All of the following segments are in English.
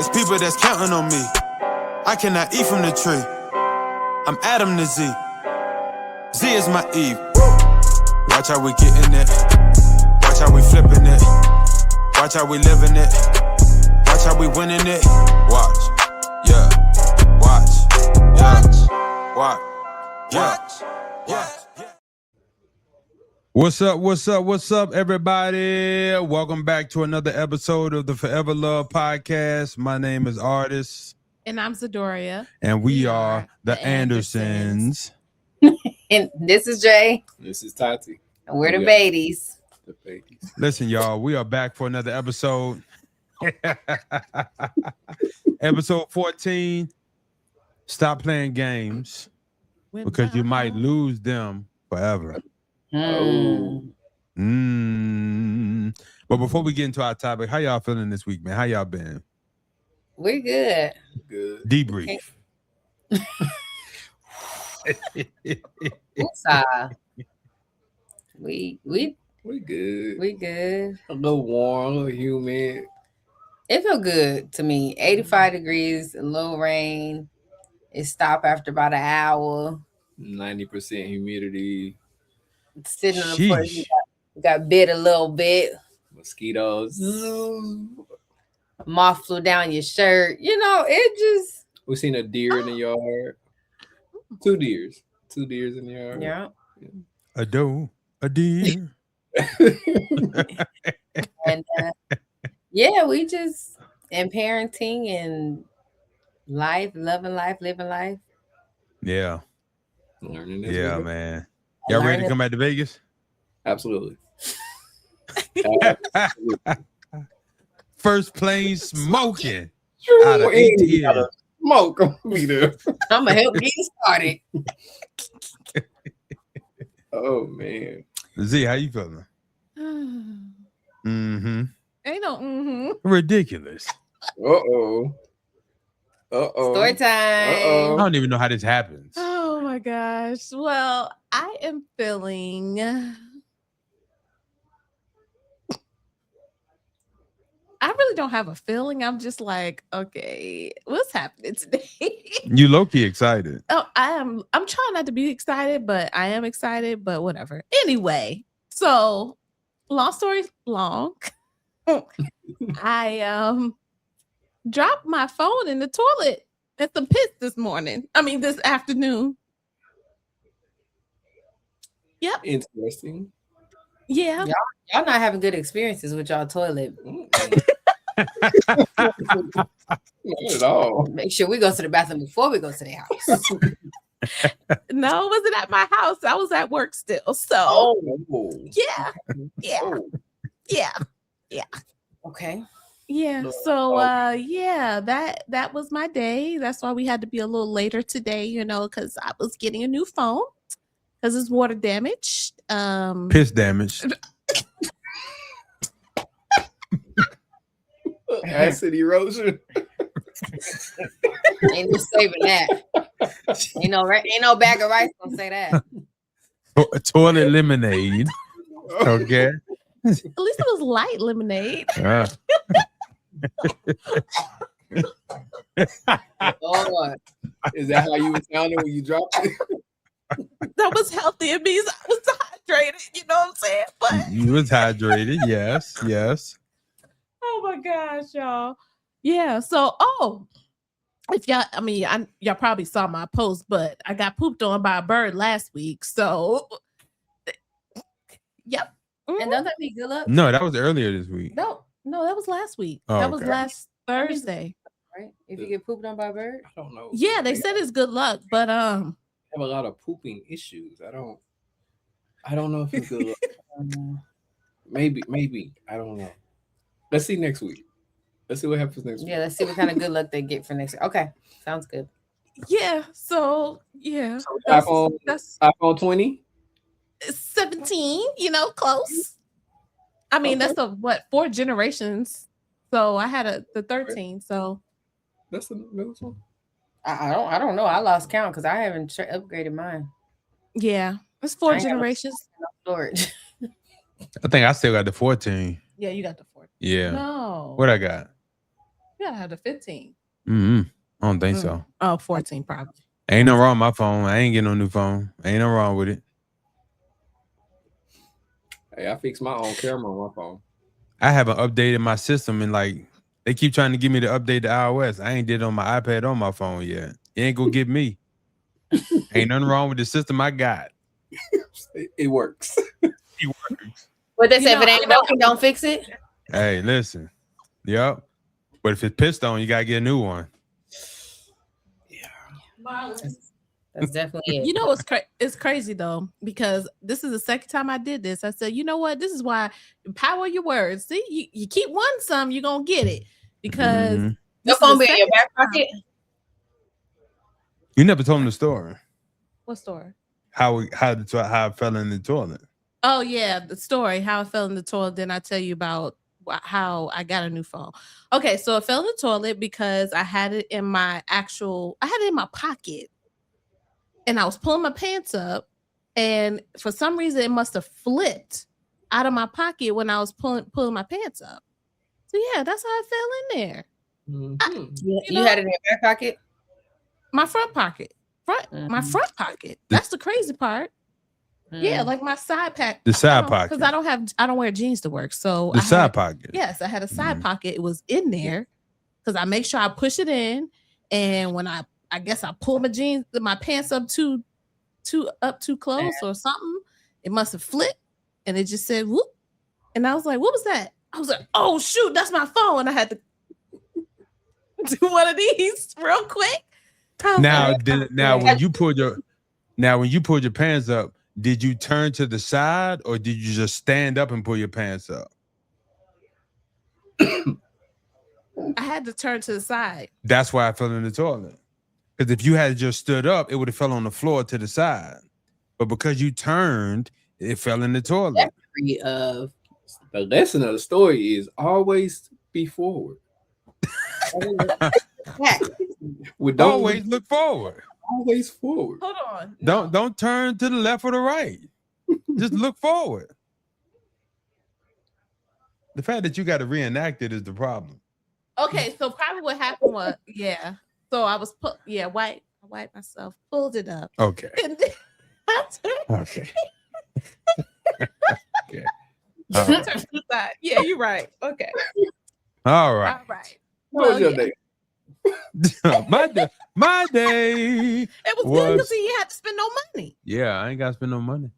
It's people that's counting on me. I cannot eat from the tree. I'm Adam to Z. Z is my Eve. Watch how we getting it. Watch how we flipping it. Watch how we living it. Watch how we winning it. Watch. Yeah. Watch. Yeah. Watch. Yeah. What's up, everybody? Welcome back to another episode of the Forever Love Podcast. My name is Artist. And I'm Zedoria. And we are the Andersons. And this is Jay. This is Tati. And we're the Badies. The Badies. Listen, y'all, we are back for another episode. Episode 14. Stop playing games because you might lose them forever. Oh. But before we get into our topic, how y'all feeling this week, man? How y'all been? We're good. Good. Debrief. We good. We good. A little warm, a little humid. It felt good to me. 85 degrees, a little rain. It stopped after about an hour. 90% humidity. Sitting on the porch, got bit a little bit. Mosquitoes. Moth flew down your shirt. You know, it just. We seen a deer in the yard. Two deers in the yard. Yeah. A doe, a deer. And yeah, we just and parenting and life, loving life, living life. Yeah. Learning. Yeah, man. Y'all ready to come back to Vegas? Absolutely. First plane smoking. Out of ATL. Smoke. I'm gonna help get started. Oh man. Z, how you feeling? Ain't no Ridiculous. Uh-oh. Story time. I don't even know how this happens. Oh my gosh. Well, I am feeling I really don't have a feeling. I'm just like, okay, what's happening today? You low-key excited. Oh, I'm trying not to be excited, but I am excited, but whatever. Anyway, so long story long. I dropped my phone in the toilet at some piss this afternoon. Yep. Interesting. Yeah. Y'all not having good experiences with y'all toilet. Not at all. Make sure we go to the bathroom before we go to the house. No, it wasn't at my house. I was at work still. So yeah. Okay. Yeah. So that was my day. That's why we had to be a little later today, because I was getting a new phone because it's water damaged. Piss damaged. Acid erosion. Ain't no saving that. Ain't no bag of rice gonna say that. Toilet lemonade. Okay. At least it was light lemonade. Lord. Is that how you were sounding when you dropped it? That was healthy. It means I was hydrated. You know what I'm saying? But you was hydrated. Yes. Oh my gosh, y'all. Yeah. So, if y'all probably saw my post, but I got pooped on by a bird last week. So, yep. And doesn't that be good luck? No, that was earlier this week. No, that was last week. Oh, that was okay. last Thursday. Right? If you get pooped on by a bird? I don't know. Yeah, they said it's good luck, but have a lot of pooping issues. I don't know if it's good luck. Maybe. I don't know. Let's see next week. Let's see what happens next week. Yeah, let's see what kind of good luck they get for next week. Okay. Sounds good. Yeah. So yeah. That's iPhone 20? 17, close. I mean, that's 4 generations. So I had the 13. So that's the newest one. I don't know. I lost count because I haven't upgraded mine. Yeah, it's 4 generations. Storage. I think I still got the 14. Yeah, you got the 14. Yeah. No. What I got? You gotta have the 15. I don't think so. Oh, 14 probably. Ain't no wrong with my phone. I ain't getting no new phone. Ain't no wrong with it. Hey, I fixed my own camera on my phone. I haven't updated my system, and like they keep trying to get me to update the iOS. I ain't did it on my iPad or my phone yet. You ain't gonna get me. Ain't nothing wrong with the system I got. It works. It works. But they say if it ain't broken, don't fix it. Hey, listen. Yep. But if it's piston, you gotta get a new one. That's definitely it. You know it's crazy though, because this is the second time I did this. I said, you know what? This is why power your words. See, you keep wanting some, you're gonna get it. Because Your phone be in your back pocket. You never told them the story. What story? How I fell in the toilet. Oh yeah, the story how I fell in the toilet. Then I tell you about how I got a new phone. Okay, so I fell in the toilet because I had it in my pocket, and I was pulling my pants up, and for some reason it must have flipped out of my pocket when I was pulling my pants up. So yeah, that's how I fell in there. You had it in your back pocket. My front pocket, my front pocket. That's the crazy part. Yeah, like my side pack. The side pocket. Because I don't wear jeans to work. So side pocket. Yes, I had a side pocket. It was in there because I make sure I push it in. And when I guess I pull my pants up too close or something, it must have flipped and it just said whoop. And I was like, what was that? I was like, oh shoot, that's my phone. And I had to do one of these real quick. Now when you pulled your pants up, did you turn to the side or did you just stand up and pull your pants up? I had to turn to the side. That's why I fell in the toilet. Because if you had just stood up, it would have fell on the floor to the side. But because you turned, it fell in the toilet. The lesson of the story is always be forward. Always look forward. Always forward. Hold on. Don't turn to the left or the right. Just look forward. The fact that you got to reenact it is the problem. Okay, so probably what happened was, so I was I wiped myself, pulled it up. Okay. And then I turned. Okay. Okay. I turned to the side. Yeah, you're right. Okay. All right. All right. What was your day? my day. It was good because you had to spend no money. Yeah, I ain't got to spend no money.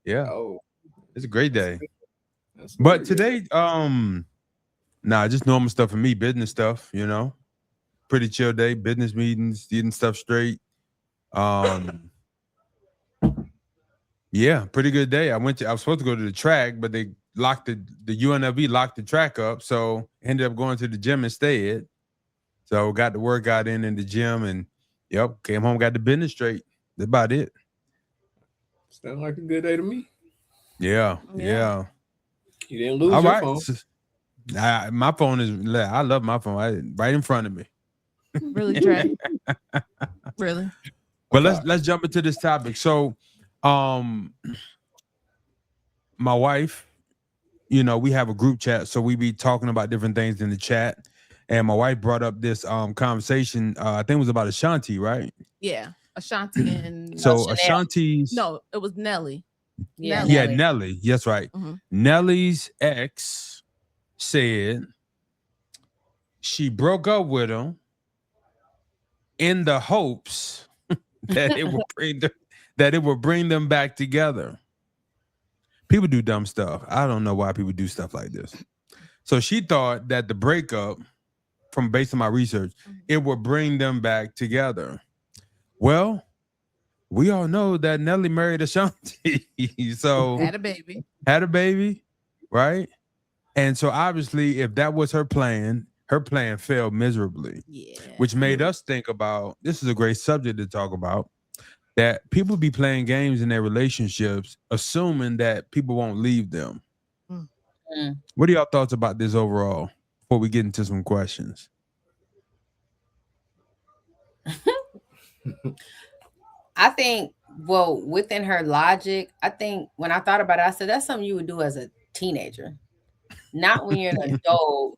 Yeah. Oh, it's a great day. But today, just normal stuff for me, business stuff, Pretty chill day, business meetings, getting stuff straight. Yeah, pretty good day. I was supposed to go to the track, but they locked the UNLV locked the track up, so ended up going to the gym instead. So got the workout in the gym and came home, got the business straight. That's about it. Sounds like a good day to me. Yeah. You didn't lose your phone. My phone I love my phone. Right in front of me. Really, Dre? Really? But let's jump into this topic. So my wife, we have a group chat, so we be talking about different things in the chat. And my wife brought up this conversation. I think it was about Ashanti, right? Yeah, Ashanti and so Ashanti's. No, it was Nelly. Yeah, Nelly. Yes, right. Mm-hmm. Nelly's ex said she broke up with him in the hopes that it would bring them back together. People do dumb stuff. I don't know why people do stuff like this. So she thought that the breakup, based on my research, it would bring them back together. Well, we all know that Nelly married Ashanti. So had a baby, right? And so obviously, if that was her plan failed miserably. Yeah. Which made us think about, this is a great subject to talk about, that people be playing games in their relationships, assuming that people won't leave them. What are y'all thoughts about this overall before we get into some questions? I think, within her logic, I think when I thought about it, I said that's something you would do as a teenager, not when you're an adult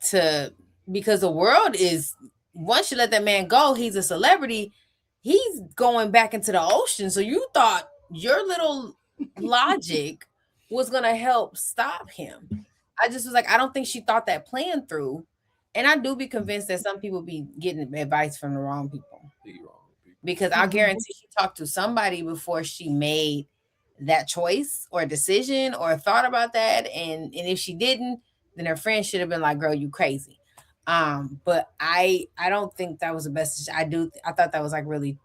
to because the world is, once you let that man go, he's a celebrity. He's going back into the ocean. So you thought your little logic was going to help stop him. I just was like, I don't think she thought that plan through. And I do be convinced that some people be getting advice from the wrong people. Because I guarantee she talked to somebody before she made that choice or decision or thought about that. And if she didn't, then her friend should have been like, girl, you crazy. But I don't think that was the best. I thought that was like really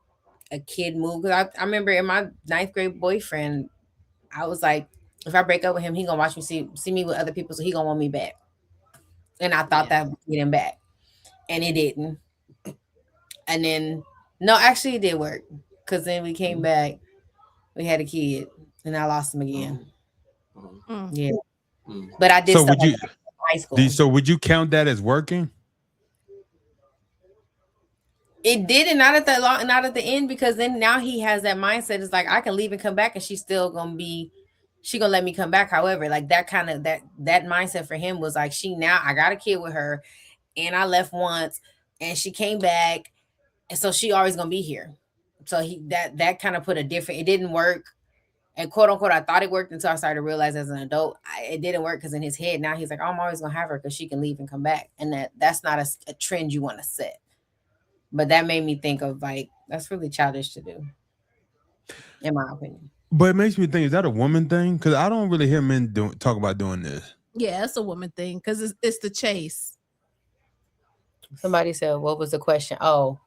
a kid move. Because I remember in my 9th grade boyfriend, I was like, if I break up with him, he gonna watch me see me with other people, so he gonna want me back. And I thought that would get him back. And it didn't. And then no, actually it did work. Because then we came back, we had a kid, and I lost him again. Yeah. But I did so stuff would you like that in high school. so would you count that as working? It did, and not at the end, because then now he has that mindset. It's like I can leave and come back, and she's still gonna let me come back. However, like that kind of that mindset for him was like, I got a kid with her, and I left once, and she came back, and so she always gonna be here. So that kind of put a different. It didn't work, and quote unquote, I thought it worked until I started to realize as an adult it didn't work, because in his head now he's like, oh, I'm always gonna have her because she can leave and come back, and that's not a trend you want to set. But that made me think of like, that's really childish to do, in my opinion. But it makes me think, is that a woman thing? Because I don't really hear men talk about doing this. Yeah, it's a woman thing because it's the chase. Somebody said, what was the question? Oh,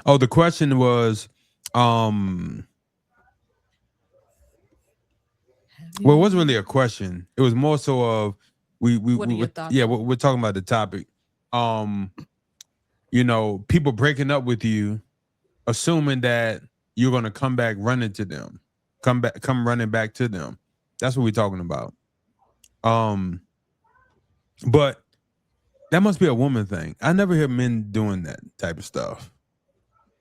the question was, well, it wasn't really a question. It was more so of What are your thoughts? Yeah, we're talking about the topic. People breaking up with you, assuming that you're gonna come back running to them, come running back to them. That's what we're talking about. But that must be a woman thing. I never hear men doing that type of stuff.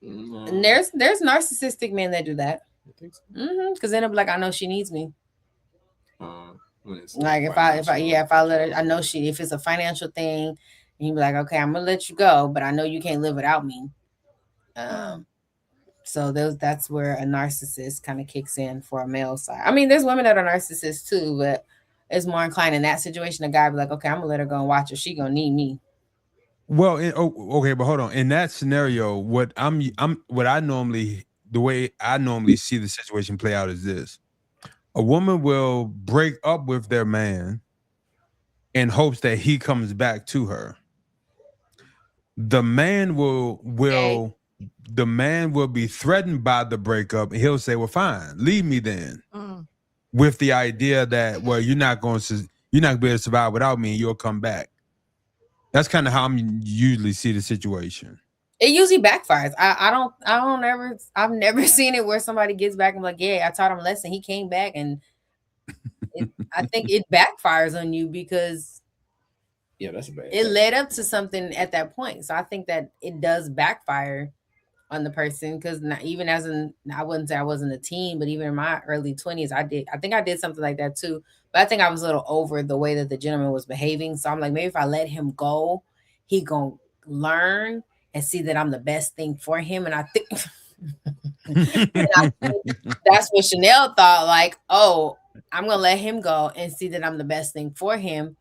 And there's narcissistic men that do that. Because then they'll be like, I know she needs me. Like if I let her, I know if it's a financial thing, and you be like, okay, I'm gonna let you go, but I know you can't live without me. So that's where a narcissist kind of kicks in for a male side. I mean, there's women that are narcissists too, but it's more inclined in that situation. A guy be like, okay, I'm gonna let her go and watch her. She gonna need me. Well, okay, but hold on. In that scenario, the way I normally see the situation play out is this: a woman will break up with their man in hopes that he comes back to her. The man will be threatened by the breakup, and he'll say, "Well, fine, leave me then," with the idea that, well, you're not going to be able to survive without me, and you'll come back. That's kind of how I usually see the situation. It usually backfires. I've never seen it where somebody gets back and like, yeah, I taught him a lesson. He came back, and I think it backfires on you because that's bad. It led up to something at that point. So I think that it does backfire on the person, because even I wouldn't say I wasn't a teen, but even in my early 20s, I think I did something like that too. But I think I was a little over the way that the gentleman was behaving. So I'm like, maybe if I let him go, he gonna learn and see that I'm the best thing for him. And I think that's what Chanel thought, like, oh, I'm gonna let him go and see that I'm the best thing for him.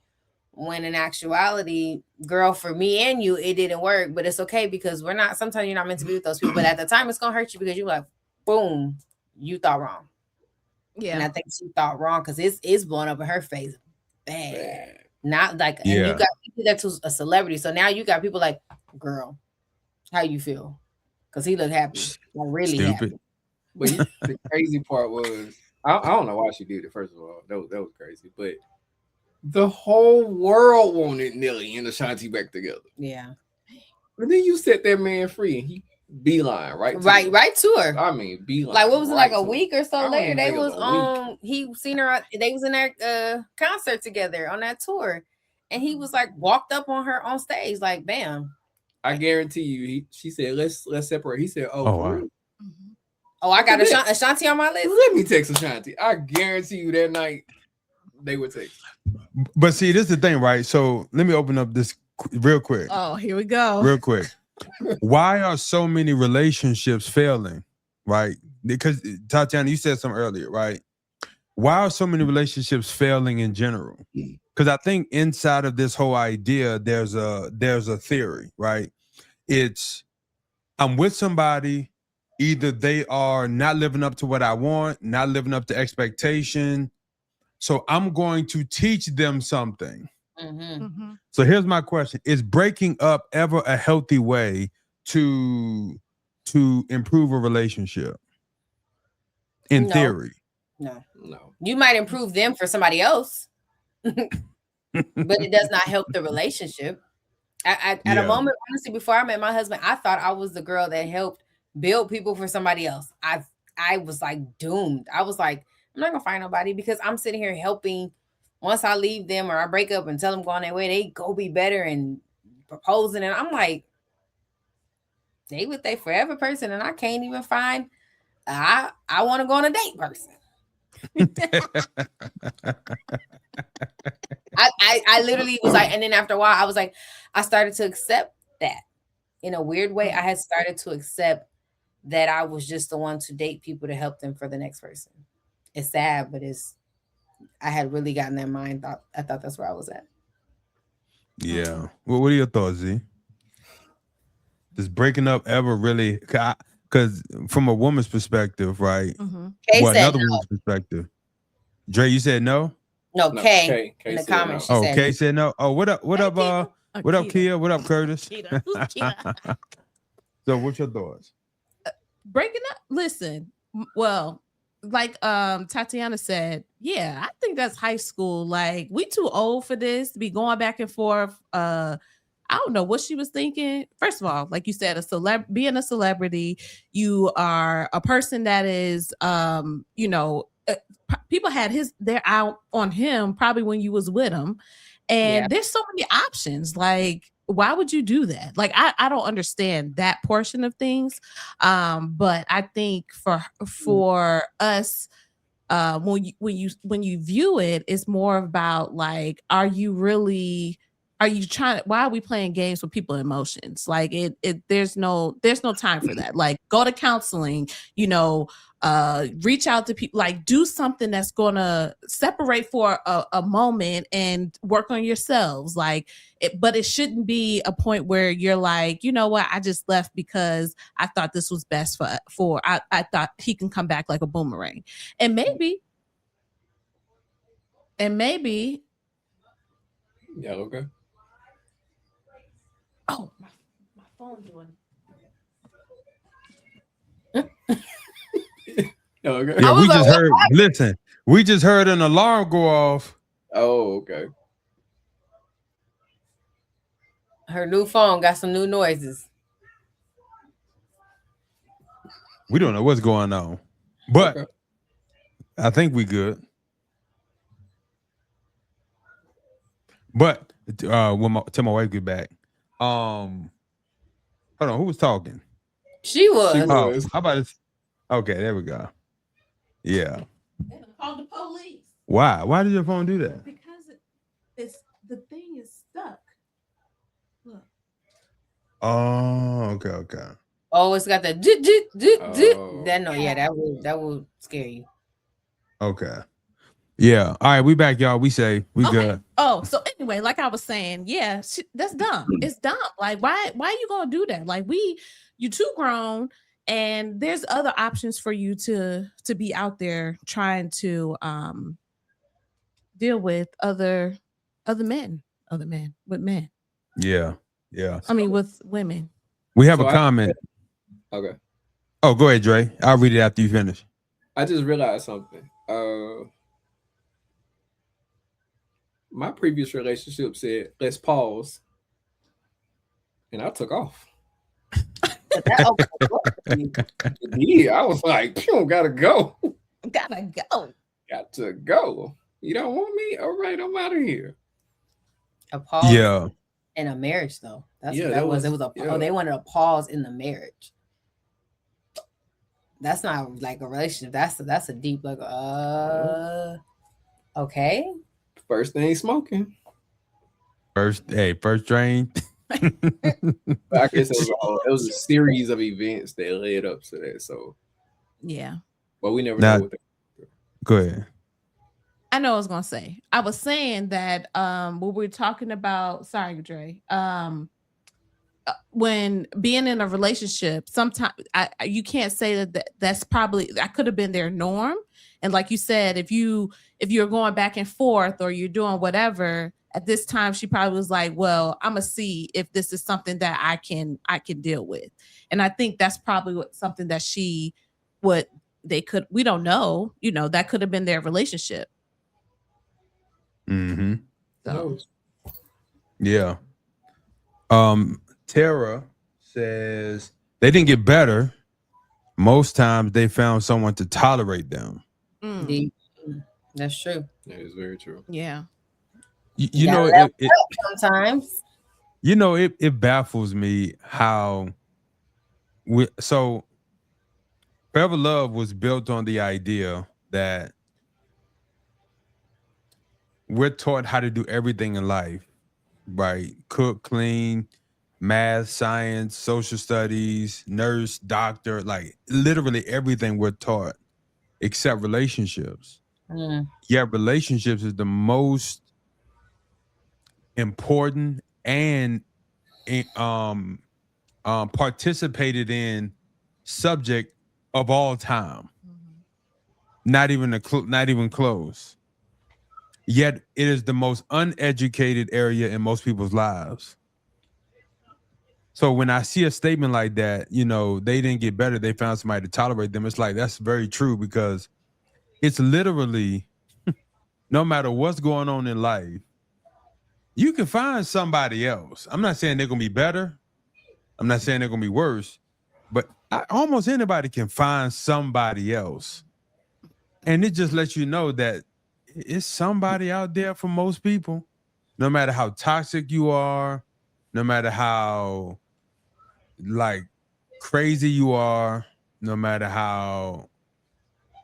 When in actuality, girl, for me and you, it didn't work. But it's okay, because sometimes you're not meant to be with those people. But at the time, it's gonna hurt you because you're like, boom, you thought wrong. Yeah. And I think she thought wrong because it's blowing up in her face. Bad. Not like, and you got people that's a celebrity. So now you got people like, girl, how you feel? Because he looked happy. Like really happy. But the crazy part was, I don't know why she did it, first of all. That was crazy. But the whole world wanted Nelly and Ashanti back together. Yeah. And then you set that man free, and he beeline right to her. I mean, beeline. Like, what was it, like a week or so later? They was on. He seen her. They was in their concert together on that tour, and he was like walked up on her on stage, like, bam. I guarantee you, she said, "Let's separate." He said, "Oh, wow. Oh, I got Ashanti on my list. Let me text Ashanti." I guarantee you that night they would text. But see, this is the thing, right? So let me open up this real quick. Oh, here we go. Real quick. Why are so many relationships failing? Right? Because Tatiana, you said something earlier, right? Why are so many relationships failing in general? Because I think inside of this whole idea, there's a theory, right? It's I'm with somebody, either they are not living up to what I want, not living up to expectation. So I'm going to teach them something. So here's my question. Is breaking up ever a healthy way to improve a relationship? In theory. No. You might improve them for somebody else, but it does not help the relationship. At a moment, honestly, before I met my husband, I thought I was the girl that helped build people for somebody else. I was like doomed. I was like, I'm not gonna find nobody because I'm sitting here helping. Once I leave them or I break up and tell them go on their way, they go be better and proposing. And I'm like, they with their forever person, and I can't even find. I want to go on a date person. I literally was like, and then after a while, I was like, I started to accept that in a weird way. I had started to accept that I was just the one to date people to help them for the next person. It's sad, but I had really gotten that mind thought. I thought that's where I was at. Yeah. Well, what are your thoughts, Z? Does breaking up ever really? Because from a woman's perspective, right? Another woman's perspective. Dre, you said no? No, Kay in the comments. No. Kay said no. Oh, what up? What up? What up, Kia? What up, Curtis? So, what's your thoughts? Breaking up. Listen. Well, like Tatiana said, yeah, I think that's high school. Like, we too old for this to be going back and forth. I don't know what she was thinking. First of all, like you said, being a celebrity, you are a person that is, people had their eye on him probably when you was with him, and there's so many options. Like, why would you do that? Like, I don't understand that portion of things. But I think for us, when you view it, it's more about like, are you trying to, why are we playing games with people's emotions? Like there's no time for that. Like, go to counseling, reach out to people, like do something that's gonna separate for a moment and work on yourselves. Like, but it shouldn't be a point where you're like, you know what, I just left because I thought this was best for I thought he can come back like a boomerang. And maybe. Yeah, okay. Oh, my phone doing. Okay. Yeah, we just heard. Listen, we just heard an alarm go off. Oh, okay. Her new phone got some new noises. We don't know what's going on, but I think we good. But till my wife get back. Hold on, who was talking? She was. How about it? Okay, there we go. Yeah. They called the police. Why? Why did your phone do that? Because the thing is stuck. Look. Oh, okay. Oh, it's got that. That will scare you. Okay. Yeah. All right, we back, y'all. We say we good. Oh, so anyway, like I was saying, yeah, that's dumb. It's dumb. Like, why are you gonna do that? Like, you too grown, and there's other options for you to be out there trying to deal with other men with men. Yeah. I mean, with women. We have a comment. Okay. Oh, go ahead, Dre. I'll read it after you finish. I just realized something. My previous relationship said, let's pause. And I took off. Yeah, I was like, gotta go. Got to go. You don't want me? All right, I'm out of here. A pause. Yeah. In a marriage, though. They wanted a pause in the marriage. That's not like a relationship. That's a deep like okay. First thing smoking. First drain. But I guess it was a series of events that led up to that. So Yeah. but we never Now- know what Go ahead. I know what I was gonna say. I was saying that when we're talking about, sorry, Dre, when being in a relationship, sometimes you can't say that's probably that could have been their norm. And like you said, if you're going back and forth or you're doing whatever, at this time she probably was like, well, I'm gonna see if this is something that I can deal with. And I think that's probably something that we don't know, that could have been their relationship. Mm-hmm. So Yeah. Tara says they didn't get better. Most times they found someone to tolerate them. That's true. That is very true. Yeah. You know, sometimes. You know, it baffles me how so Forever Love was built on the idea that we're taught how to do everything in life, right? Cook, clean, math, science, social studies, nurse, doctor, like literally everything we're taught except relationships. Yeah, relationships is the most important and participated in subject of all time. Not even close. Yet it is the most uneducated area in most people's lives. So when I see a statement like that, they didn't get better, they found somebody to tolerate them. It's like, that's very true, because it's literally no matter what's going on in life, you can find somebody else. I'm not saying they're going to be better. I'm not saying they're going to be worse, but almost anybody can find somebody else. And it just lets you know that it's somebody out there for most people, no matter how toxic you are, no matter how like crazy you are, no matter how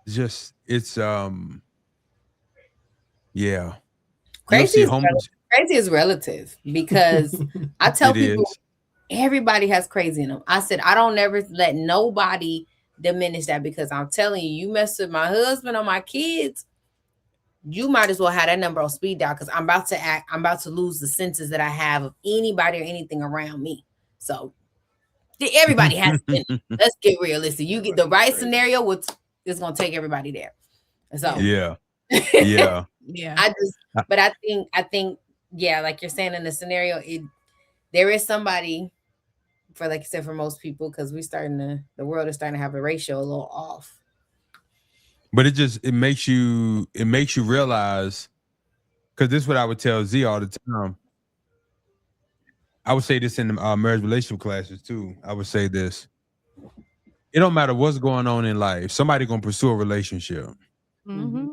just it's yeah. Crazy is relative, because I tell people everybody has crazy in them. I said I don't ever let nobody diminish that, because I'm telling you, you mess with my husband or my kids, you might as well have that number on speed dial, because I'm about to lose the senses that I have of anybody or anything around me. So everybody has to. Let's get realistic. You get the right scenario, it's gonna take everybody there. So yeah. I think yeah, like you're saying, in the scenario, there is somebody, for like you said, for most people, because the world is starting to have a ratio a little off. But it makes you realize, because this is what I would tell Z all the time. I would say this in the marriage relationship classes too. I would say this: it don't matter what's going on in life, somebody gonna pursue a relationship. Mm-hmm.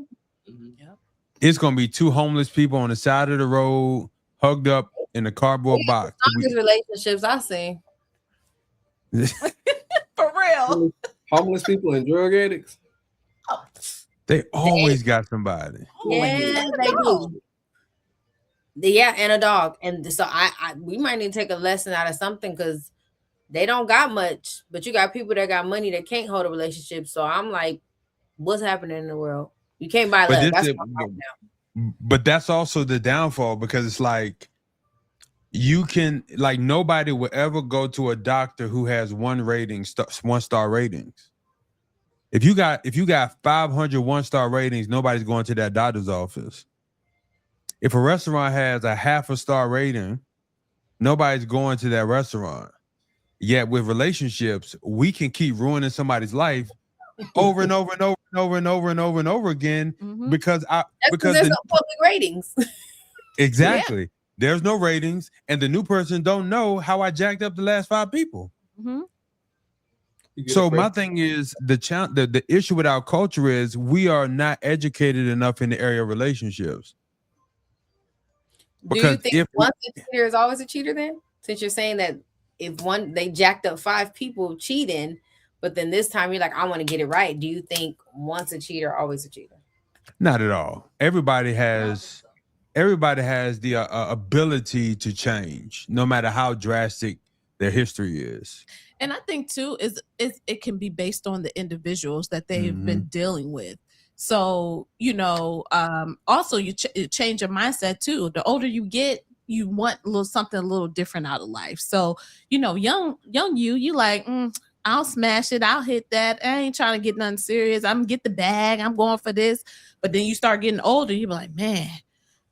Yep. It's gonna be two homeless people on the side of the road, hugged up in a cardboard box. These relationships I see. For real. Homeless people and drug addicts. They always got somebody. Yeah, they do. Yeah, and a dog. And so we might need to take a lesson out of something, because they don't got much, but you got people that got money that can't hold a relationship. So I'm like, what's happening in the world? You can't buy love. That's but that's also the downfall, because it's like, you can, like, nobody will ever go to a doctor who has one star ratings. If you got 500 1-star ratings, nobody's going to that doctor's office. If a restaurant has a 0.5 star rating, nobody's going to that restaurant. Yet with relationships, we can keep ruining somebody's life over and over and over and over and over and over and over again, because there's no public ratings. Exactly. Yeah. There's no ratings, and the new person don't know how I jacked up the last 5 people. So my thing is, the issue with our culture is we are not educated enough in the area of relationships. Do you think once a cheater is always a cheater then? Since you're saying that if they jacked up 5 people cheating, but then this time you're like, I want to get it right. Do you think once a cheater, always a cheater? Not at all. Everybody has everybody has the ability to change, no matter how drastic their history is. And I think too is it can be based on the individuals that they've been dealing with. So also you change your mindset too. The older you get, you want something a little different out of life. So young you like, I'll smash it, I'll hit that. I ain't trying to get nothing serious. I'm gonna get the bag. I'm going for this. But then you start getting older, you be like, man,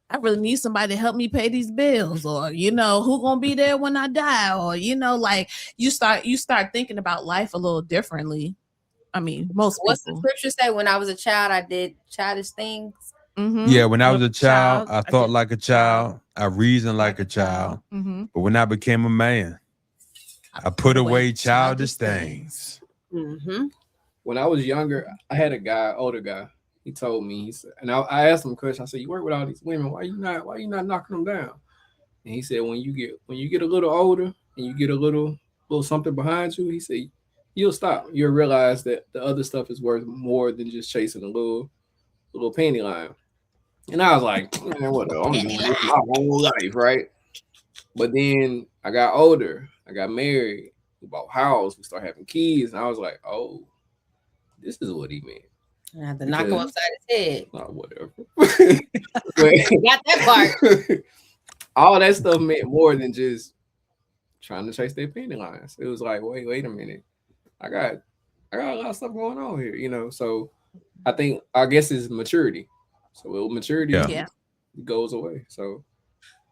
I really need somebody to help me pay these bills, or who gonna be there when I die, or like you start thinking about life a little differently. I mean, what's the scripture say? When I was a child, I did childish things. Yeah, when I was a child, I thought like a child, I reasoned like a child. But when I became a man, I put away childish things. When I was younger, I had older guy. He told me, he said, and I asked him a question. I said, "You work with all these women. Why you not knocking them down?" And he said, "When you get a little older and you get a little something behind you," he said, "you'll stop. You'll realize that the other stuff is worth more than just chasing a little panty line." And I was like, "Man, whatever. I'm doing this my whole life, right?" But then I got older. I got married. We bought a house. We started having kids, and I was like, "Oh, this is what he meant." I have to knock him upside his head. Oh, whatever. Got that part. All that stuff meant more than just trying to chase their penny lines. It was like, wait a minute. I got a lot of stuff going on here, So I guess it's maturity. So maturity goes away. So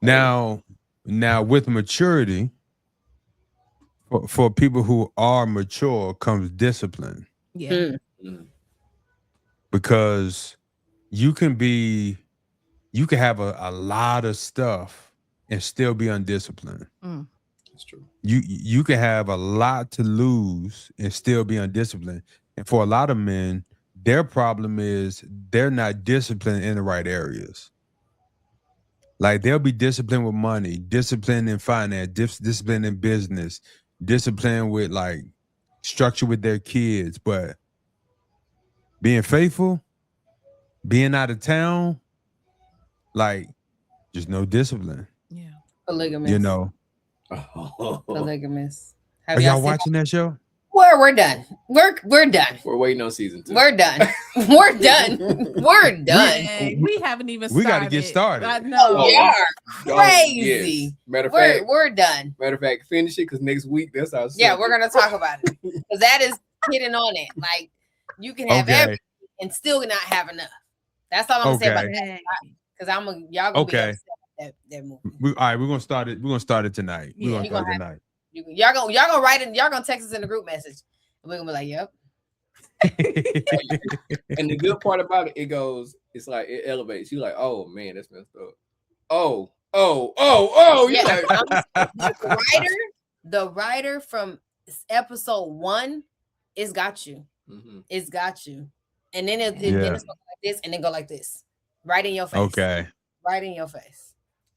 now with maturity, for people who are mature comes discipline. Yeah. Because you can have a lot of stuff and still be undisciplined. That's true. You can have a lot to lose and still be undisciplined. And for a lot of men, their problem is they're not disciplined in the right areas. Like they'll be disciplined with money, disciplined in finance, disciplined in business, disciplined with like structure with their kids, but being faithful, being out of town, like just no discipline. Yeah. Polygamous. Polygamous. Are y'all watching that show? We're done. We're done. We're waiting on season 2. We're done. We're done. We're done. We haven't even started. We got to get started. I know. We are crazy. Yes. Matter of fact, we're done. Matter of fact, finish it because next week that's our Yeah, we're gonna talk about it because that is hitting on it. Like you can have everything and still not have enough. That's all I'm gonna say about that. Because y'all gonna be upset with that movie. All right, we're gonna start it. We're gonna start it tonight. We're gonna start it tonight. Y'all gonna write it. Y'all gonna text us in the group message, and we're gonna be like, "Yep." And the good part about it, it's like it elevates. You like, oh man, that's messed up. Oh. Yeah, like, the writer from episode 1, it's got you. It's got you, and then it's go like this, and then go like this, right in your face. Okay. Right in your face.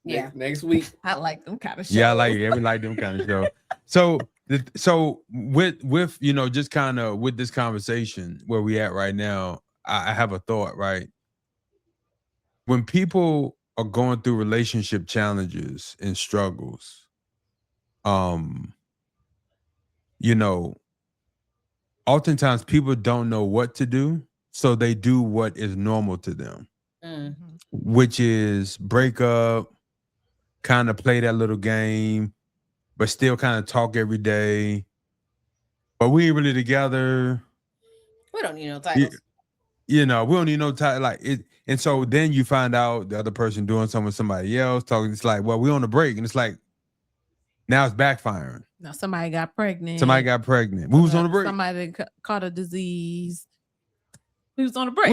Yeah. Next week. I like them kind of shows. Yeah, I like it. We like them kind of shows. So with just kind of with this conversation where we at right now, I have a thought, right? When people are going through relationship challenges and struggles, oftentimes people don't know what to do, so they do what is normal to them, which is break up, kind of play that little game, but still kind of talk every day. But we ain't really together. We don't need no titles. We don't need no title like it. And so then you find out the other person doing something with somebody else, talking. It's like, well, we on a break, and it's like now it's backfiring. Now somebody got pregnant. We was on a break. Somebody caught a disease. We was on a break.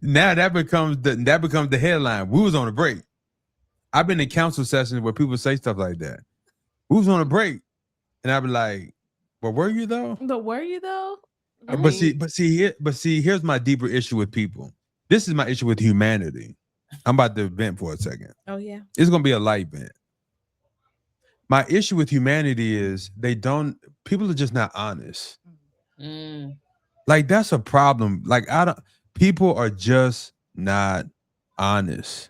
Now that becomes the headline. We was on a break. I've been in council sessions where people say stuff like that. We was on a break, and I'd be like, "But were you though?" But see, here's my deeper issue with people. This is my issue with humanity. I'm about to vent for a second. Oh yeah, it's gonna be a light vent. My issue with humanity is people are just not honest. Like that's a problem. Like people are just not honest.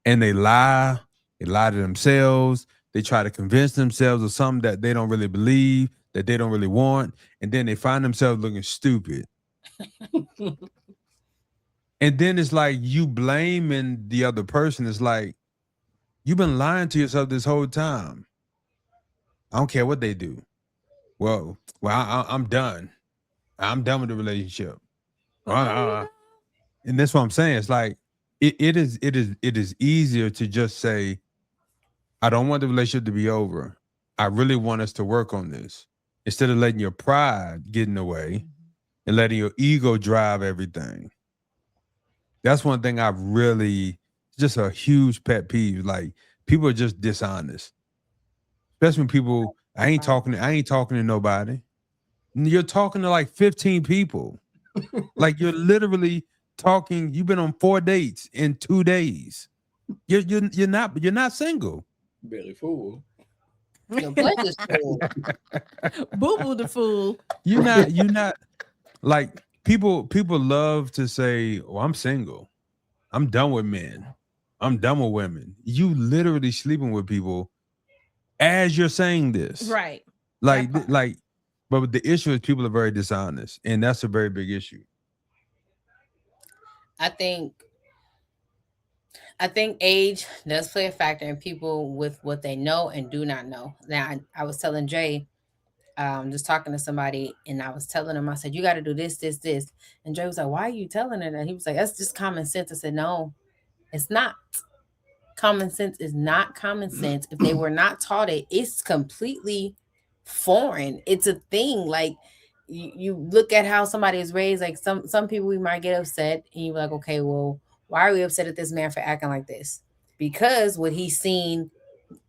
And they lie to themselves. They try to convince themselves of something that they don't really believe, that they don't really want, and then they find themselves looking stupid. And then it's like you blaming the other person. It's like you've been lying to yourself this whole time. I don't care what they do. Well, I'm done. I'm done with the relationship. And that's what I'm saying. It's like it is easier to just say, I don't want the relationship to be over. I really want us to work on this. Instead of letting your pride get in the way and letting your ego drive everything. That's one thing I've really, just a huge pet peeve. Like, people are just dishonest. Especially when people, I ain't talking to nobody. You're talking to like 15 people. Like, you're literally talking, you've been on 4 dates in 2 days. You're not single. Barely fool. The pleasure's full. Boo boo the fool. You're not like people love to say, oh, I'm single. I'm done with men. I'm done with women. You literally sleeping with people as you're saying this. Right. But the issue is people are very dishonest, and that's a very big issue. I think age does play a factor in people with what they know and do not know. Now, I was telling Jay, just talking to somebody, and I was telling him, I said, you got to do this, this, this. And Jay was like, why are you telling her that? He was like, that's just common sense. I said, no, it's not. Common sense is not common sense. If they were not taught it, it's completely foreign. It's a thing. Like, you look at how somebody is raised. Like, some people, we might get upset, and you're like, okay, well, why are we upset at this man for acting like this? Because what he's seen,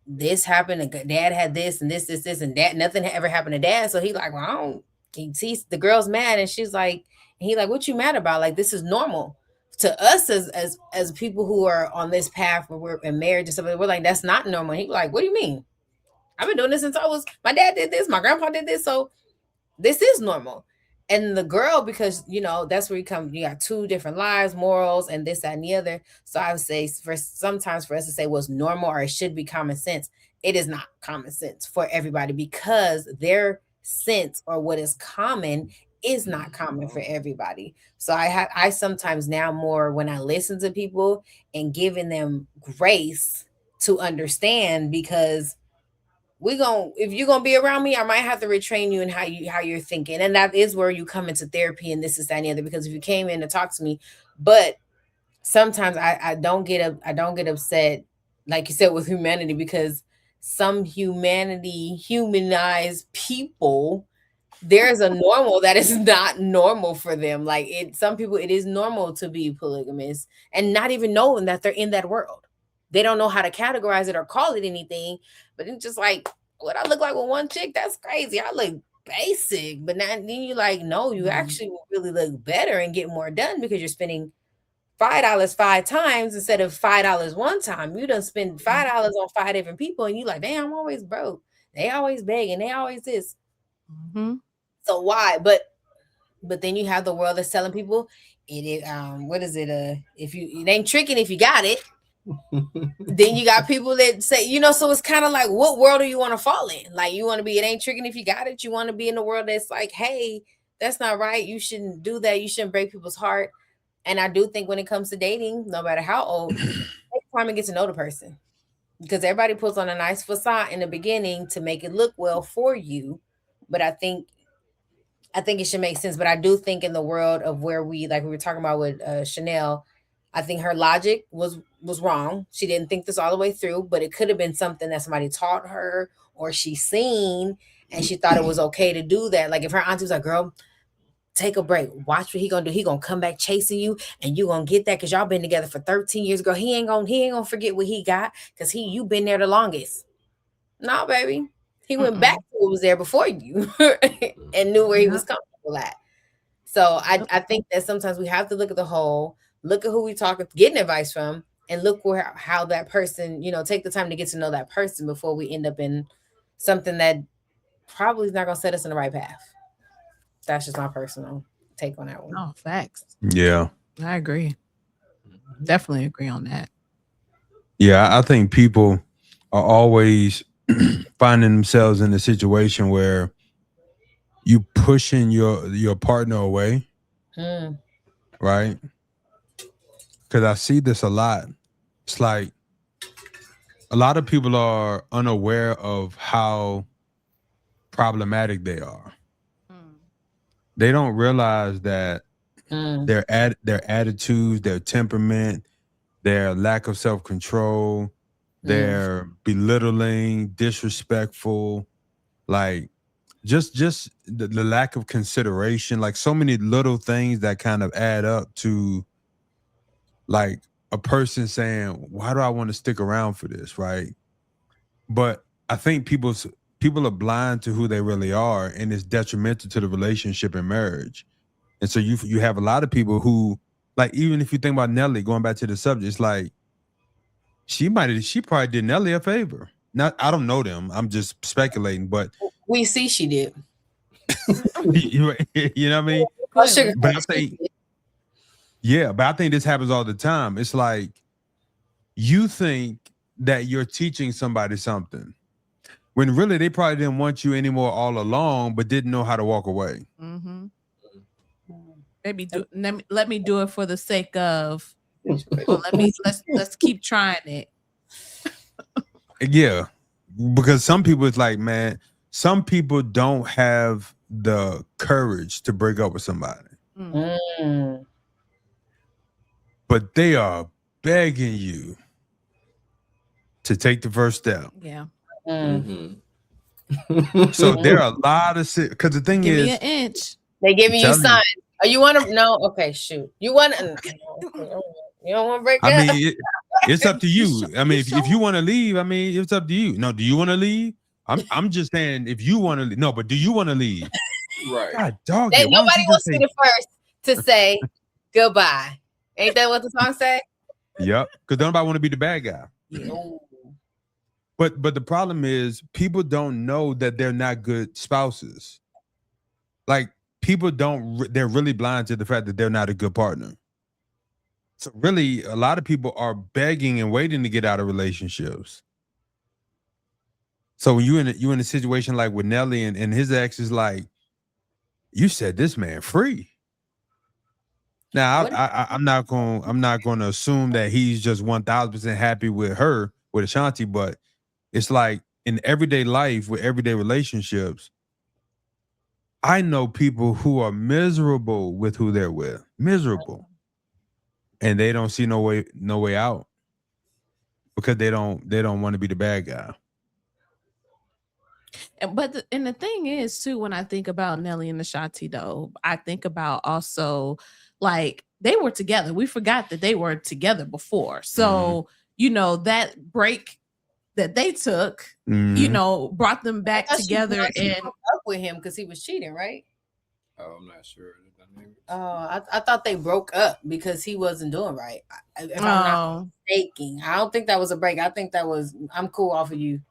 this happened, and dad had this and this, and that. Nothing ever happened to dad. So he like, well, I don't. He sees the girl's mad, and she's like, he like, what you mad about? Like, this is normal to us as people who are on this path where we're in marriage and stuff. We're like, that's not normal. He like, what do you mean? I've been doing this since my dad did this, my grandpa did this, so this is normal. And the girl, because that's where you got 2 different lives, morals, and this, that, and the other. So I would say sometimes for us to say what's normal or it should be common sense, it is not common sense for everybody, because their sense or what is common is not common for everybody. So I sometimes now more when I listen to people and giving them grace to understand, because if you're gonna be around me, I might have to retrain you in how you're thinking. And that is where you come into therapy and this is that and the other, because if you came in to talk to me, but sometimes I don't get upset, like you said, with humanity, because some humanized people, there's a normal that is not normal for them. Like, some people, it is normal to be polygamous and not even knowing that they're in that world. They don't know how to categorize it or call it anything, but it's just like, what I look like with one chick, that's crazy. I look basic. But then you like, no, you actually will really look better and get more done, because you're spending $5 5 times instead of $5 one time. You done spend $5 on 5 different people, and you like, damn, I'm always broke. They always begging. They always this. Mm-hmm. So why? But then you have the world that's telling people it what is it? If it ain't tricking if you got it. Then you got people that say, so it's kind of like, what world do you want to fall in? Like, you want to be, it ain't tricking if you got it. You want to be in the world that's like, hey, that's not right. You shouldn't do that. You shouldn't break people's heart. And I do think when it comes to dating, no matter how old, take time to get to know the person, because everybody puts on a nice facade in the beginning to make it look well for you. But I think it should make sense. But I do think in the world of where we were talking about with Chanel, I think her logic was wrong. She didn't think this all the way through, but it could have been something that somebody taught her or she seen, and she thought it was okay to do that. Like, if her auntie was like, girl, take a break. Watch what he gonna do. He gonna come back chasing you, and you gonna get that because y'all been together for 13 years. Girl, he ain't gonna forget what he got, because you been there the longest. No, baby. He went back to what was there before you and knew where he was comfortable at. So I think that sometimes we have to look at the whole, look at who we talking, getting advice from, and look how that person, take the time to get to know that person before we end up in something that probably is not going to set us in the right path. That's just my personal take on that one. Oh, facts. Yeah. I agree. Definitely agree on that. Yeah, I think people are always finding themselves in a situation where you pushing your partner away, Mm. right? Because I see this a lot. It's like a lot of people are unaware of how problematic they are. They don't realize that Mm. their attitudes, their temperament, their lack of self-control, their belittling, disrespectful, like just the lack of consideration, like so many little things that kind of add up to like a person saying, why do I want to stick around for this, right? But I think people are blind to who they really are, and it's detrimental to the relationship and marriage. And so you have a lot of people who, like, even if you think about Nelly, going back to the subject, it's like she probably did Nelly a favor. Not, I don't know them. I'm just speculating, but We see she did. you know what I mean? Oh, sugar. But I think, yeah, but I think this happens all the time. It's like you think that you're teaching somebody something when really they probably didn't want you anymore all along, but didn't know how to walk away. Mm-hmm. Maybe let me do it for the sake of. Well, let's keep trying it. Yeah, because some people, it's like, man, some people don't have the courage to break up with somebody, but they are begging you to take the first step. Yeah. So there are a lot of because the thing Give is, me an inch. They giving you signs. Oh, you want to? No, okay, shoot. You want to? You don't want to break up? I mean, it's up to you. I mean, if you want to leave, I mean, it's up to you. No, do you want to leave? I'm just saying, if you want to leave. No, but do you want to leave? Right. God, dog. Nobody wants to be the first to say goodbye. Ain't that what the song say? Yep. Because nobody want to be the bad guy. Yeah. But the problem is people don't know that they're not good spouses. Like people they're really blind to the fact that they're not a good partner. So really, a lot of people are begging and waiting to get out of relationships. So when you in a situation like with Nelly and his ex is like, you set this man free. Now I'm not going to assume that he's just 1,000% happy with her, with Ashanti, but it's like in everyday life with everyday relationships, I know people who are miserable with who they're with, miserable, and they don't see no way out because they don't want to be the bad guy. But the thing is too, when I think about Nelly and Ashanti, though, I think about also like they were together. We forgot that they were together before, so you know that break that they took, you know, brought them back together and broke up with him because he was cheating, right? Oh, I'm not sure. I thought they broke up because he wasn't doing right. If I'm not mistaken, I don't think that was a break. I think that was I'm cool off of you.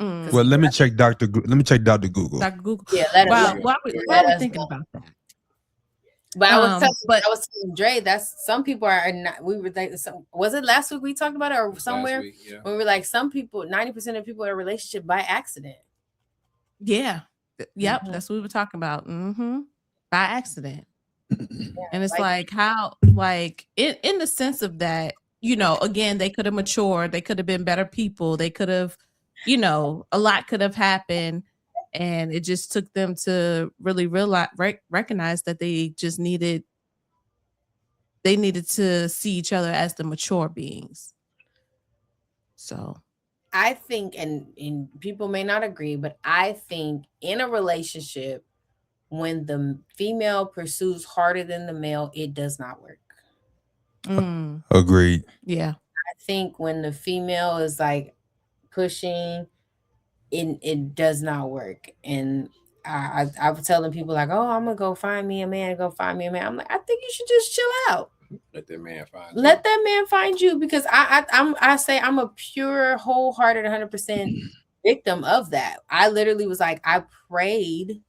Well, let me check Dr. Google. Dr. Google. Yeah, why are we thinking about that? But I was telling Dre that's some people are not. We were thinking, was it last week we talked about it or somewhere? Week, yeah. When we were like, some people, 90% of people are in a relationship by accident. Yeah. Yep. That's what we were talking about. By accident. And it's like how, like in the sense of that, you know, again, they could have matured. They could have been better people. They could have, you know, a lot could have happened. And it just took them to really realize, recognize that they just needed to see each other as the mature beings. So I think, and people may not agree, but I think in a relationship, when the female pursues harder than the male, it does not work. Agreed. Yeah. I think when the female is like pushing, it does not work. And I was telling people like, oh, I'm gonna go find me a man. I'm like, I think you should just chill out. Let that man find you. Let that man find you, because I say I'm a pure, wholehearted, 100% victim of that. I literally was like, I prayed,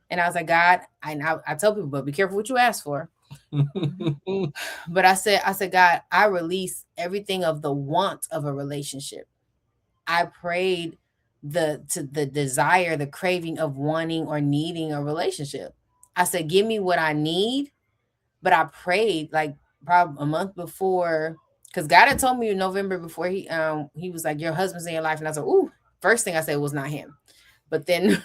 and I was like, God, I tell people, but be careful what you ask for. But I said, God, I release everything of the want of a relationship. I prayed the desire, the craving of wanting or needing a relationship. I said, give me what I need. But I prayed like probably a month before, because God had told me in November before he was like, your husband's in your life. And I said, ooh, first thing I said was not him. But then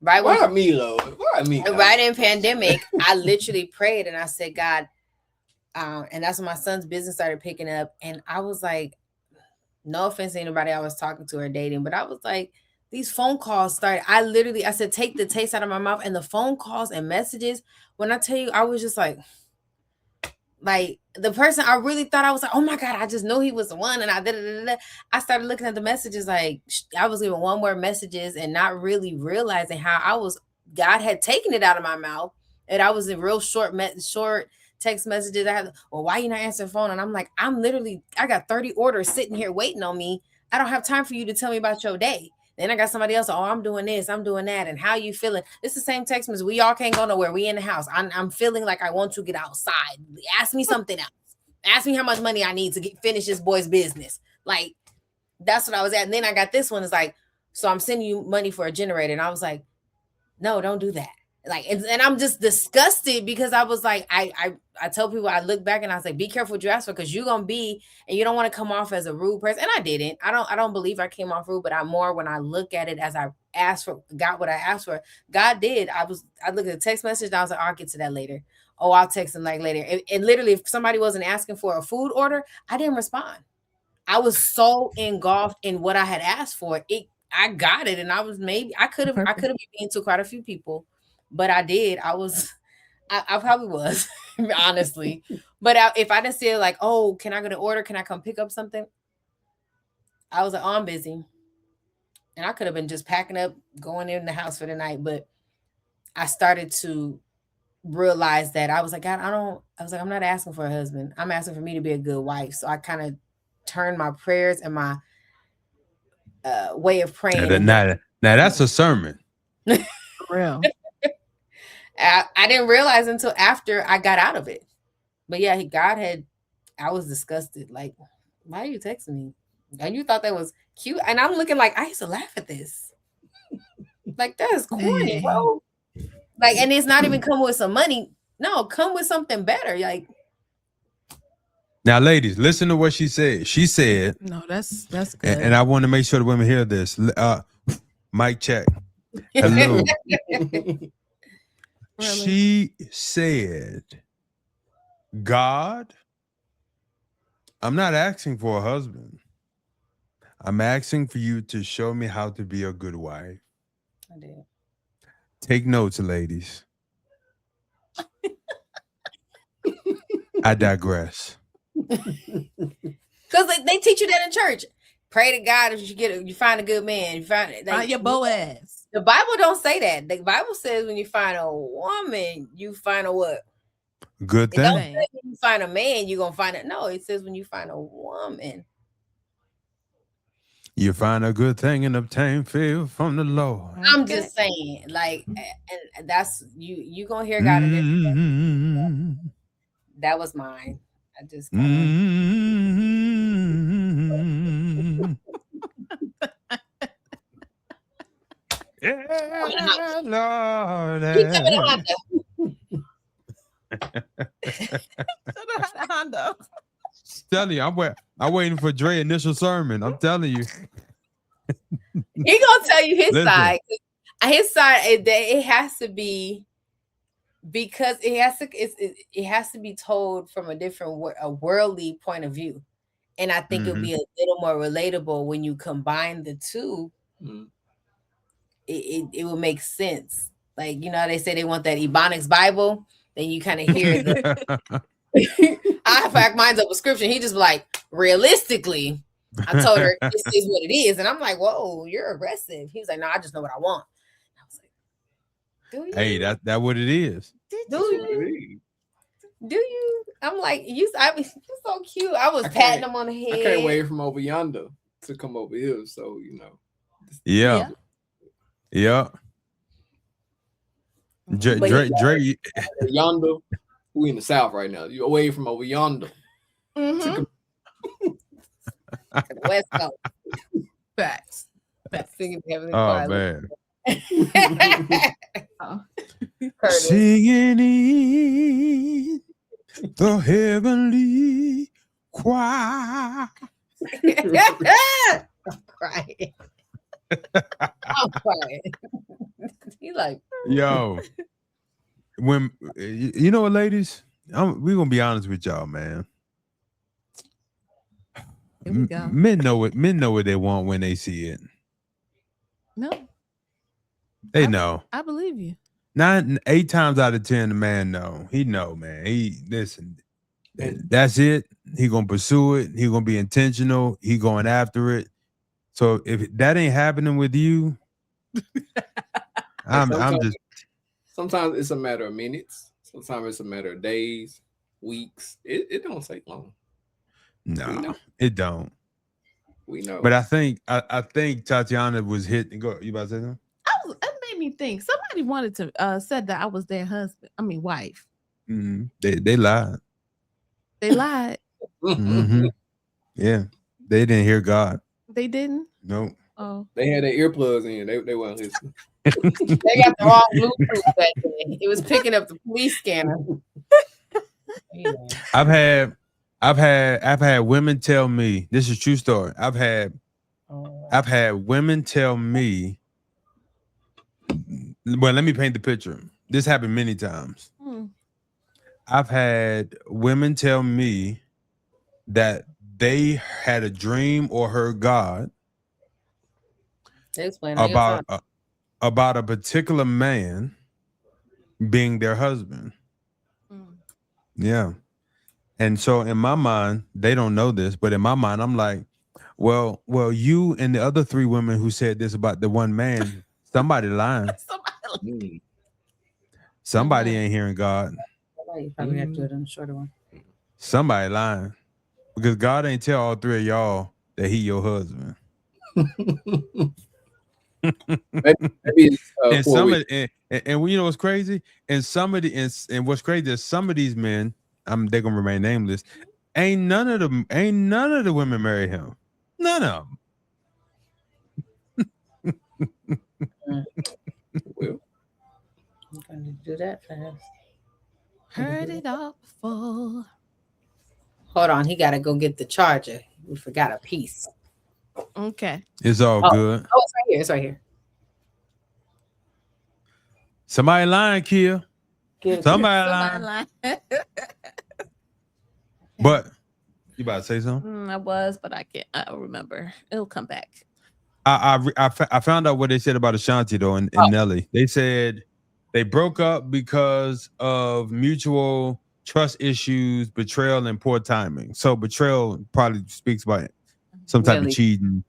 Why me, Lord? Why me? Right in pandemic, I literally prayed and I said, God, and that's when my son's business started picking up. And I was like, no offense to anybody I was talking to or dating, but I was like, these phone calls started. I said, take the taste out of my mouth. And the phone calls and messages, when I tell you, I was just like the person I really thought I was like, oh my God, I just knew he was the one. And I started looking at the messages like I was giving one word messages and not really realizing how God had taken it out of my mouth. And I was in real short text messages. I had, well, why you not answering the phone? And I'm like, I got 30 orders sitting here waiting on me. I don't have time for you to tell me about your day. Then I got somebody else. Oh, I'm doing this. I'm doing that. And how you feeling? It's the same text message. We all can't go nowhere. We in the house. I'm feeling like I want to get outside. Ask me something else. Ask me how much money I need to finish this boy's business. Like, that's what I was at. And then I got this one. It's like, so I'm sending you money for a generator. And I was like, no, don't do that. Like, and I'm just disgusted because I was like, I tell people, I look back and I was like, be careful what you ask for, because you're gonna be, and you don't want to come off as a rude person. And I didn't. I don't believe I came off rude, but I'm more when I look at it as I asked for, got what I asked for. God did. I looked at the text message and I was like, I'll get to that later. Oh, I'll text him like later. And literally, if somebody wasn't asking for a food order, I didn't respond. I was so engulfed in what I had asked for. I got it, and I could have been mean to quite a few people. But I did. I probably was, honestly. But if I didn't say like, oh, can I go to order? Can I come pick up something? I was like, oh, I'm busy. And I could have been just packing up, going in the house for the night. But I started to realize that I was like, God, I'm not asking for a husband. I'm asking for me to be a good wife. So I kind of turned my prayers and my way of praying. Now that's a sermon. For real. I didn't realize until after I got out of it. But yeah, I was disgusted. Like, why are you texting me? And you thought that was cute. And I'm looking like, I used to laugh at this. Like, that is corny, bro. Like, and it's not even come with some money. No, come with something better. Like, now, ladies, listen to what she said. She said, no, that's good. And I want to make sure the women hear this. Mic check. Hello. Really? She said, God, I'm not asking for a husband. I'm asking for you to show me how to be a good wife. I did. Take notes, ladies. I digress. Because they teach you that in church. Pray to God if you find a good man. You find your Boaz. The Bible don't say that. The Bible says when you find a woman, you find a what? Good thing. It don't say when you find a man, you're gonna find it. No, it says when you find a woman. You find a good thing and obtain favor from the Lord. I'm just saying, like, and that's you gonna hear God in this. That was mine. I just yeah, Lord. Telling you, I'm waiting for Dre's initial sermon. I'm telling you. He gonna tell you his side. His side, it has to be, because it has to be told from a worldly point of view, and I think it'll be a little more relatable when you combine the two. It will make sense. Like, you know, they say they want that Ebonics Bible, then you kind of hear the. I back mine's up with scripture. He just like, realistically, I told her this is what it is, and I'm like, whoa, you're aggressive. He was like, no, I just know what I want. I was like, do you? Hey, that's what it is. Do you? I'm like, you're so cute. I was patting him on the head. I can't wait from over yonder to come over here. So, you know. Yeah. Dre yonder. We in the South right now. You're away from over yonder. Mhm. West Coast. Facts. Singing Heavenly Oh Choir. man. Curtis. Singing in the heavenly choir. I'm crying. I'm crying. He like, Yo, when you know what, ladies, we're gonna be honest with y'all, man. Here we go. Men know what they want when they see it. No, They know. I believe you. 8 times out of 10, the man know. He know, man. He listen. That's it. He gonna pursue it. He gonna be intentional. He going after it. So if that ain't happening with you, I'm just. Sometimes it's a matter of minutes. Sometimes it's a matter of days, weeks. It don't take long. No, it don't. We know. But I think Tatiana was hit. Go. You about to say something? That made me think. Somebody wanted to said that I was their husband. I mean, wife. Mm-hmm. They lied. They lied. Mm-hmm. Yeah, they didn't hear God. They didn't. Nope. Oh, They had their earplugs in. They weren't listening. they got the wrong Bluetooth that day. It was picking up the police scanner. Yeah. I've had women tell me, this is a true story. I've had women tell me, well, let me paint the picture. This happened many times. I've had women tell me that they had a dream or heard God about a particular man being their husband. Yeah. And so in my mind, they don't know this, but in my mind, I'm like, well, you and the other 3 women who said this about the one man, somebody lying. Somebody ain't hearing God. You probably have to do it on the shorter one. Somebody lying. Because God ain't tell all 3 of y'all that he your husband. Maybe And some of and you know what's crazy? And what's crazy is some of these men, they're gonna remain nameless. Ain't none of the women marry him. None of them. Well, I'm gonna do that fast. heard it all before. Hold on, he gotta go get the charger. We forgot a piece. Okay. It's all good. Oh, it's right here. It's right here. Somebody lying, Kia. Somebody lying. But you about to say something? I was, but I can't. I don't remember. It'll come back. I found out what they said about Ashanti though and Nelly. They said they broke up because of mutual trust issues, betrayal, and poor timing. So betrayal probably speaks about some type of cheating.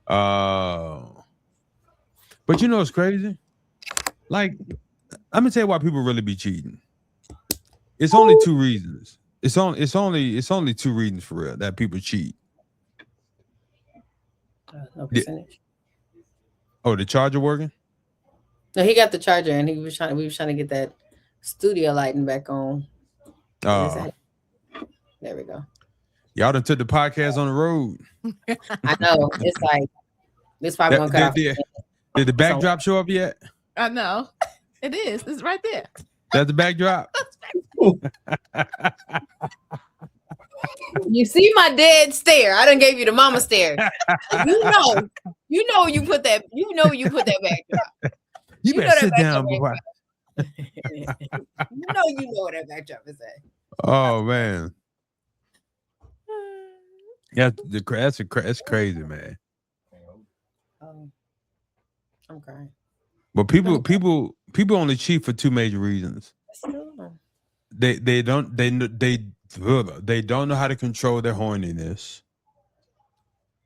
But you know what's crazy? Like, I'm gonna tell you why people really be cheating. It's only 2 reasons. It's only 2 reasons for real that people cheat. No percentage. Oh, the charger working? No, he got the charger, and we was trying to get that studio lighting back on. Oh, there we go. Y'all done took the podcast on the road. I know. It's like this probably gonna cut off. Did the backdrop show up yet? I know. It is. It's right there. That's the backdrop. You see my dead stare. I done gave you the mama stare. You know you put that backdrop. You better sit down before. You know where that backdrop is at. Oh man. That's crazy, man. I'm crying. But people only cheat for 2 major reasons. They don't know how to control their horniness,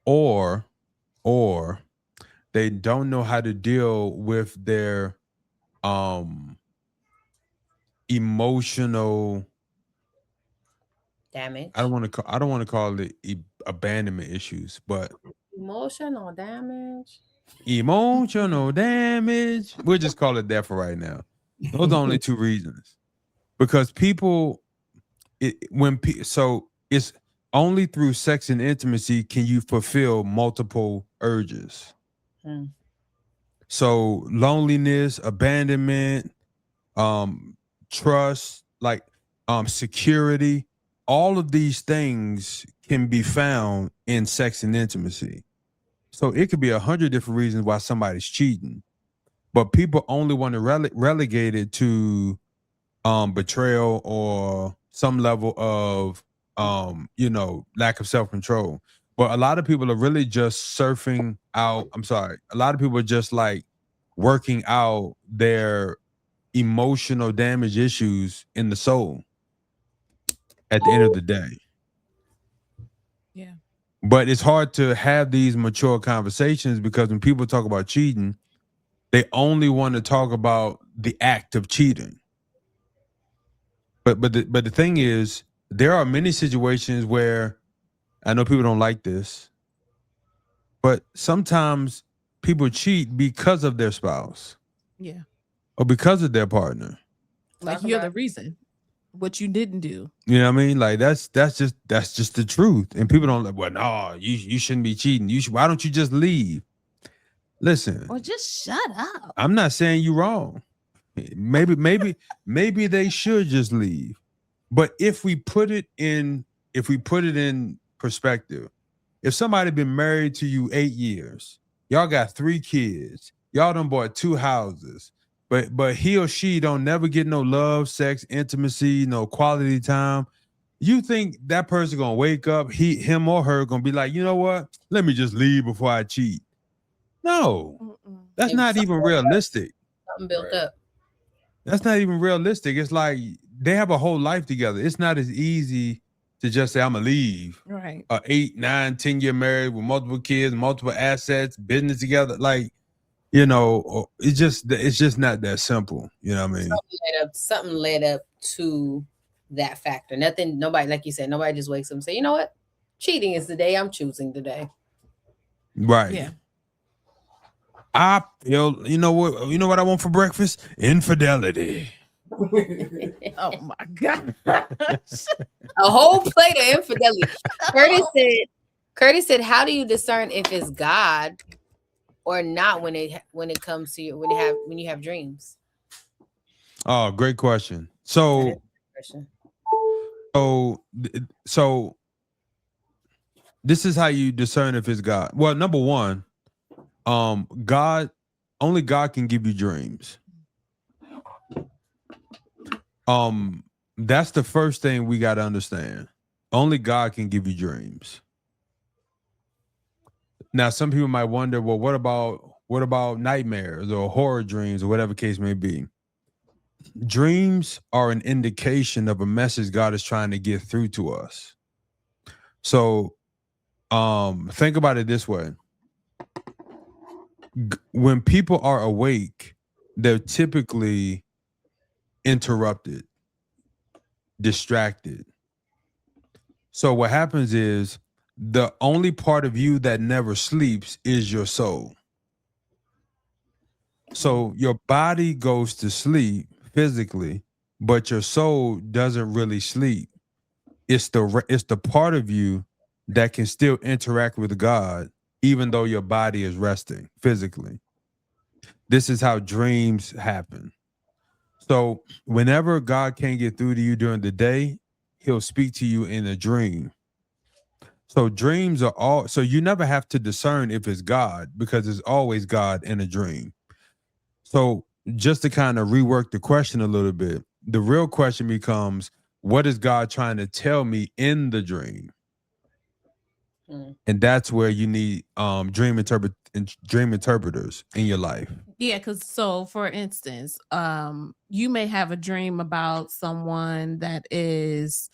or they don't know how to deal with their emotional damage. I don't want to call it abandonment issues, but emotional damage. Emotional damage. We'll just call it that for right now. Those are only 2 reasons. because people, so it's only through sex and intimacy can you fulfill multiple urges. So loneliness, abandonment, trust, like security, all of these things can be found in sex and intimacy. So it could be 100 different reasons why somebody's cheating, but people only want to relegate it to betrayal or some level of lack of self-control. But a lot of people are really just surfing out. A lot of people are just like working out their emotional damage issues in the soul at the end of the day. Yeah. But it's hard to have these mature conversations because when people talk about cheating, they only want to talk about the act of cheating. But the thing is, there are many situations where I know people don't like this, but sometimes people cheat because of their spouse. Yeah. Or because of their partner. Like you're the reason. What you didn't do. You know what I mean? Like that's just the truth. And people don't like, well, no, you shouldn't be cheating. Why don't you just leave? Listen. Or just shut up. I'm not saying you're wrong. Maybe they should just leave. But if we put it in perspective, if somebody been married to you 8 years, y'all got 3 kids, y'all done bought 2 houses, but he or she don't never get no love, sex, intimacy, no quality time. You think that person gonna wake up, him or her gonna be like, you know what? Let me just leave before I cheat. No, that's not even realistic. Something built up. That's not even realistic. It's like they have a whole life together. It's not as easy to just say, I'm gonna leave. Right. 8, 9, 10-year married with multiple kids, multiple assets, business together. Like, it's just not that simple. You know what I mean? Something led up to that factor. Nobody, like you said, nobody just wakes up and say, you know what? Cheating is the day I'm choosing today. Right. Yeah. I feel, you know what I want for breakfast? Infidelity. Oh my God. A whole plate of infidelity. Curtis said, how do you discern if it's God or not when it comes to you, when you have dreams? Oh, great question. So this is how you discern if it's God. Well, number one, only God can give you dreams. That's the first thing we got to understand. Only God can give you dreams. Now, some people might wonder, well, what about nightmares or horror dreams or whatever case may be? Dreams are an indication of a message God is trying to get through to us. So, think about it this way. When people are awake, they're typically interrupted, distracted. So what happens is the only part of you that never sleeps is your soul. So your body goes to sleep physically, but your soul doesn't really sleep. It's the part of you that can still interact with God even though your body is resting physically. This is how dreams happen. So whenever God can't get through to you during the day, he'll speak to you in a dream. So dreams are so you never have to discern if it's God because it's always God in a dream. So just to kind of rework the question a little bit, the real question becomes, what is God trying to tell me in the dream? And that's where you need dream interpreters in your life. Yeah, because for instance, you may have a dream about someone that is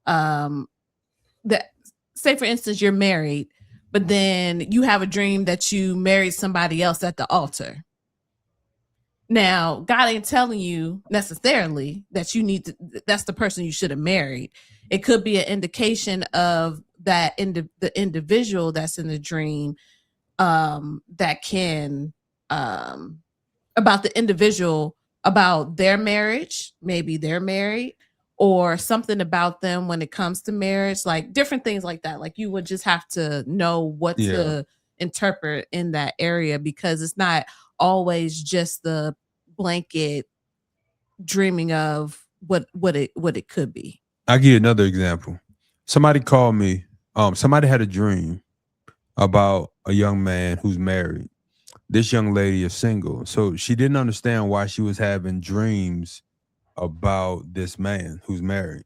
that, say for instance, you're married, but then you have a dream that you married somebody else at the altar. Now, God ain't telling you necessarily that that's the person you should have married. It could be an indication of that the individual that's in the dream that can about the individual about their marriage, maybe they're married, or something about them when it comes to marriage, like different things like that. Like you would just have to know what Yeah. to interpret in that area, because it's not always just the blanket dreaming of what it could be. I'll give you another example. Somebody called me. Somebody had a dream about a young man who's married. This young lady is single, so she didn't understand why she was having dreams about this man who's married.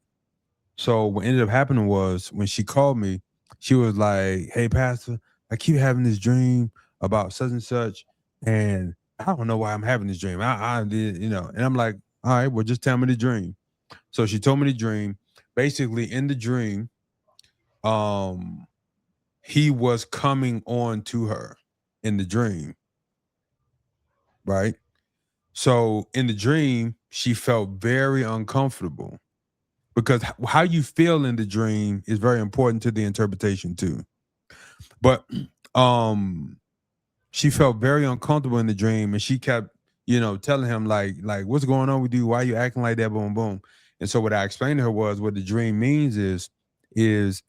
So what ended up happening was when she called me, she was like, "Hey, Pastor, I keep having this dream about such and such, and I don't know why I'm having this dream. I did, you know." And I'm like, "All right, well, just tell me the dream." So she told me the dream. Basically, in the dream, he was coming on to her in the dream, right? So in the dream, she felt very uncomfortable because how you feel in the dream is very important to the interpretation too. But she felt very uncomfortable in the dream, and she kept, telling him like what's going on with you? Why are you acting like that? Boom, boom. And so what I explained to her was what the dream means is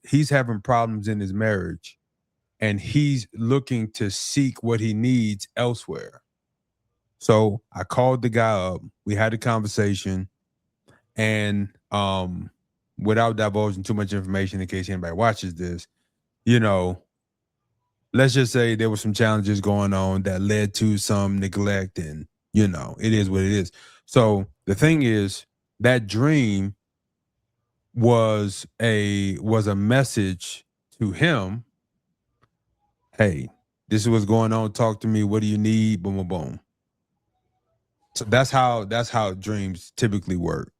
he's having problems in his marriage, and he's looking to seek what he needs elsewhere. So I called the guy up. We had a conversation, and without divulging too much information in case anybody watches this, let's just say there were some challenges going on that led to some neglect, and it is what it is. So the thing is, that dream was a message to him. Hey, this is what's going on. Talk to me. What do you need? Boom, boom, boom. So that's how dreams typically work.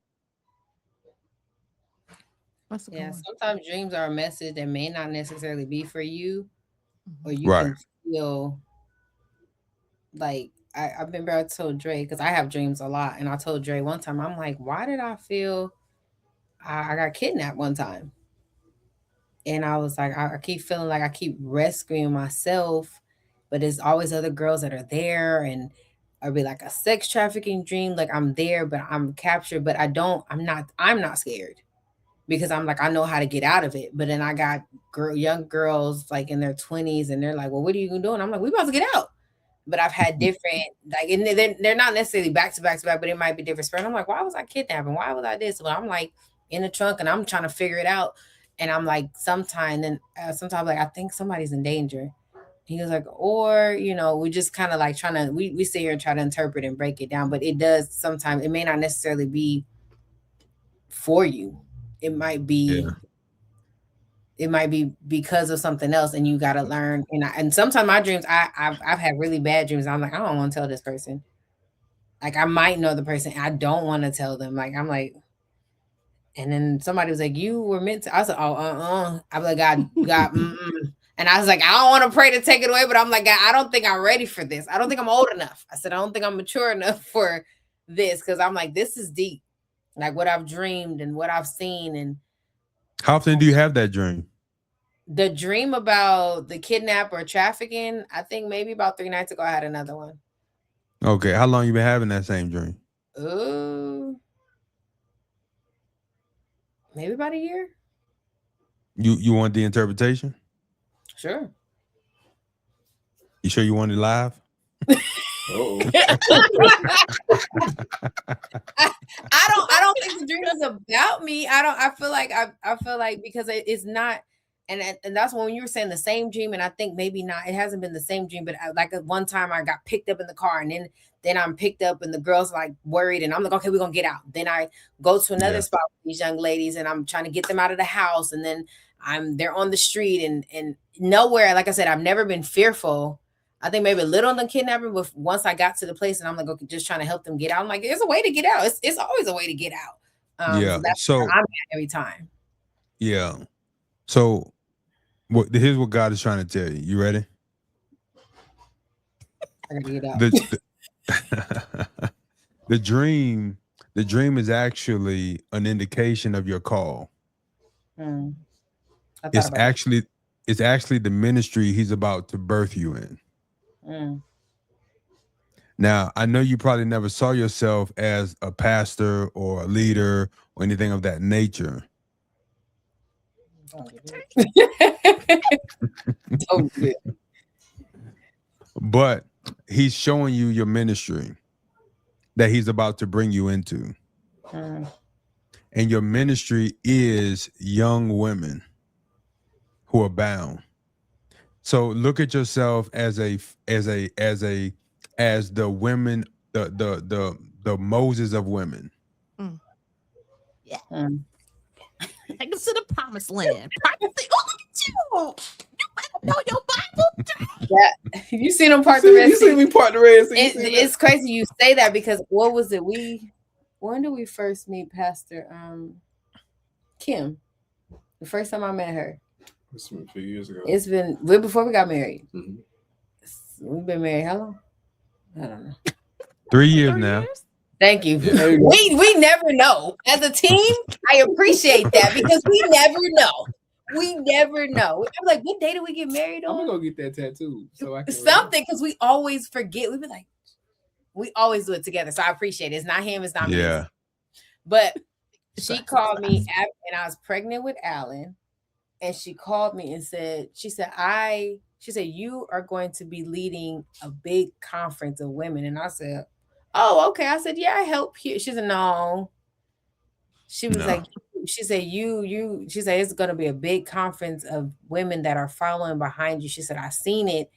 Yeah, sometimes dreams are a message that may not necessarily be for you, or you Right. can feel like I remember I told Dre, because I have dreams a lot, and I told Dre one time, I'm like, why did I feel I got kidnapped one time? And I was like, I keep feeling like I keep rescuing myself, but there's always other girls that are there, and I'd be like a sex trafficking dream, like I'm there, but I'm captured, but I'm not scared, because I'm like, I know how to get out of it. But then I got young girls like in their 20s, and they're like, well, what are you doing? I'm like, we about to get out. But I've had different, like, and they're not necessarily back to back to back, but it might be different spread. I'm like, why was I kidnapping? Why was I this? But I'm like in the trunk, and I'm trying to figure it out. And I'm like, sometimes like, I think somebody's in danger. He was like, or, we just kind of like trying to, we sit here and try to interpret and break it down. But it does sometimes, it may not necessarily be for you. It might be, it might be because of something else, and you got to learn. And sometimes my dreams, I've had really bad dreams. I'm like, I don't want to tell this person. Like, I might know the person. I don't want to tell them. Like, I'm like, and then somebody was like, you were meant to. I said, oh, I'm like, God, and I was like, I don't want to pray to take it away, but I'm like, God, I don't think I'm ready for this. I don't think I'm old enough. I said, I don't think I'm mature enough for this, because I'm like, this is deep. Like what I've dreamed and what I've seen. And how often do you have that dream? The dream about the kidnap or trafficking, I think maybe about 3 nights ago, I had another one. Okay. How long you been having that same dream? Maybe about a year. You want the interpretation? Sure. You sure you want it live? I don't think the dream is about me. I feel like because it's not, and that's when you were saying the same dream, and I think maybe not, it hasn't been the same dream, but like at one time I got picked up in the car, and then I'm picked up, and the girl's like worried, and I'm like, okay, we're gonna get out. Then I go to another spot with these young ladies, and I'm trying to get them out of the house, and then they're on the street, and nowhere, like I said, I've never been fearful. I think maybe a little on the kidnapping, but once I got to the place, and I'm like, okay, just trying to help them get out. I'm like, there's a way to get out. It's always a way to get out. Yeah. So that's where I'm at every time. Yeah. So here's what God is trying to tell you. You ready? I gotta get out. The dream is actually an indication of your call. It's actually the ministry he's about to birth you in. Now, I know you probably never saw yourself as a pastor or a leader or anything of that nature. Don't do it. But he's showing you your ministry that he's about to bring you into. And your ministry is young women who are bound. So look at yourself as the women, the Moses of women. Yeah. Mm. Take us to the promised land. Prophecy. Oh, look at you. You better know your Bible. Yeah, you seen them part the Red You see Sea. me part the Red Sea. It's crazy you say that because what was it? When did we first meet Pastor Kim? The first time I met her. It's been a few years ago. It's been way before we got married. Mhm. We've been married how long? I don't know. 3 years now. Thank you. Yeah, there you go. We never know. As a team, I appreciate that because we never know. We never know. I'm like, what day did we get married I'm on? gonna go get that tattoo so I can Something, because we always forget. We be like, we always do it together. So I appreciate it. It's not him, it's not me. Yeah. But she called me and I was pregnant with Alan. And she called me and said, she said, you are going to be leading a big conference of women. And I said, oh, okay. I said, yeah, I help you. She said, no. She was like, she said, she said, it's going to be a big conference of women that are following behind you. She said, I seen it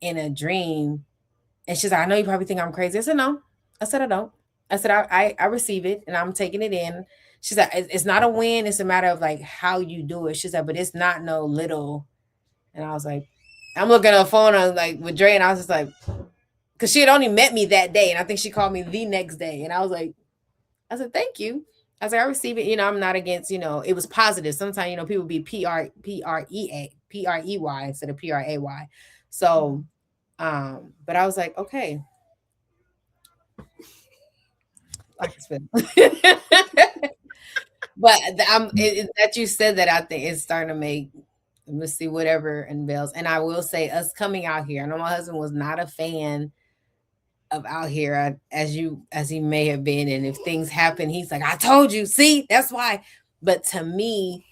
in a dream. And she said, I know you probably think I'm crazy. I said, no. I said, I don't. I said, I receive it and I'm taking it in. She said, it's not a win. It's a matter of like how you do it. She said, but it's not no little. And I was like, I'm looking at her phone on like with Dre, and I was just like, because she had only met me that day. And I think she called me the next day. And I was like, I said, thank you. I was like, I receive it. I'm not against, it was positive. Sometimes, people be P-R-E-Y instead of P-R-A-Y. So, but I was like, okay. I can spin. But that you said that, I think it's starting to make, let's see, whatever unveils. And I will say, us coming out here, I know my husband was not a fan of out here as he may have been. And if things happen, he's like, I told you, see, that's why. But to me,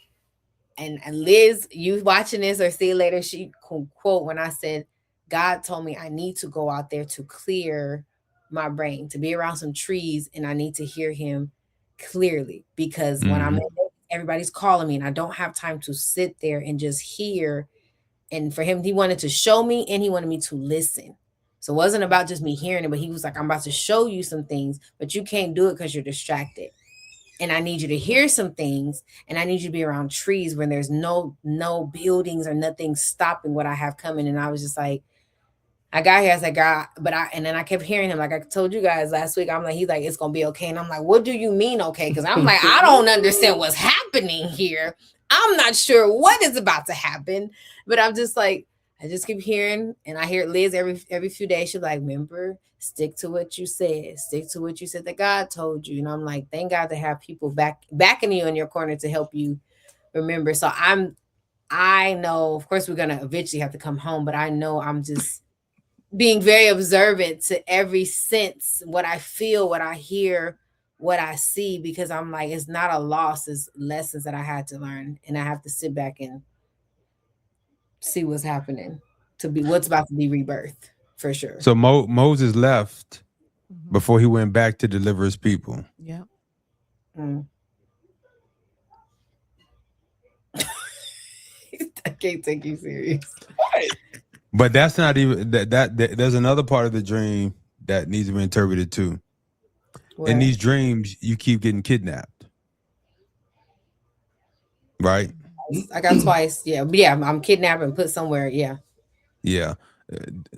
and Liz, you watching this or see it later, she quote when I said, God told me I need to go out there to clear my brain, to be around some trees, and I need to hear him clearly, because when I'm in, everybody's calling me and I don't have time to sit there and just hear. And for him, he wanted to show me and he wanted me to listen. So it wasn't about just me hearing it, but he was like, I'm about to show you some things, but you can't do it because you're distracted. And I need you to hear some things, and I need you to be around trees when there's no buildings or nothing stopping what I have coming. And I was just like, I got here, I was like, God, and then I kept hearing him, like I told you guys last week, I'm like, he's like, it's gonna be okay. And I'm like, what do you mean okay? Because I'm like, I don't understand what's happening here. I'm not sure what is about to happen, but I'm just like, I just keep hearing, and I hear Liz every few days. She's like, remember, stick to what you said, that God told you. And I'm like, thank God to have people backing you in your corner to help you remember. So I know, of course, we're gonna eventually have to come home, but I know I'm just being very observant to every sense, what I feel, what I hear, what I see, because I'm like, it's not a loss, it's lessons that I had to learn, and I have to sit back and see what's happening, what's about to be rebirth, for sure. So Moses left before he went back to deliver his people. Yeah. I can't take you serious. But that's not even that there's another part of the dream that needs to be interpreted too. What? In these dreams, you keep getting kidnapped. Right? I got twice. Yeah. I'm kidnapped and put somewhere. Yeah. Yeah.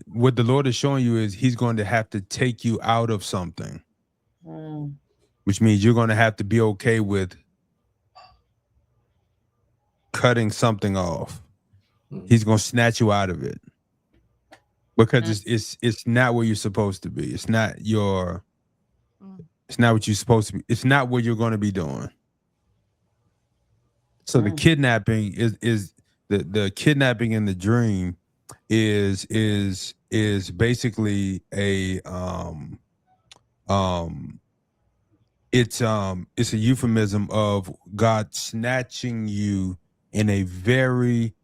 What the Lord is showing you is he's going to have to take you out of something. Which means you're going to have to be okay with cutting something off. He's going to snatch you out of it. Because it's not where you're supposed to be. It's not what you're supposed to be. It's not what you're going to be doing. So the kidnapping is the kidnapping in the dream is basically a it's a euphemism of God snatching you in a very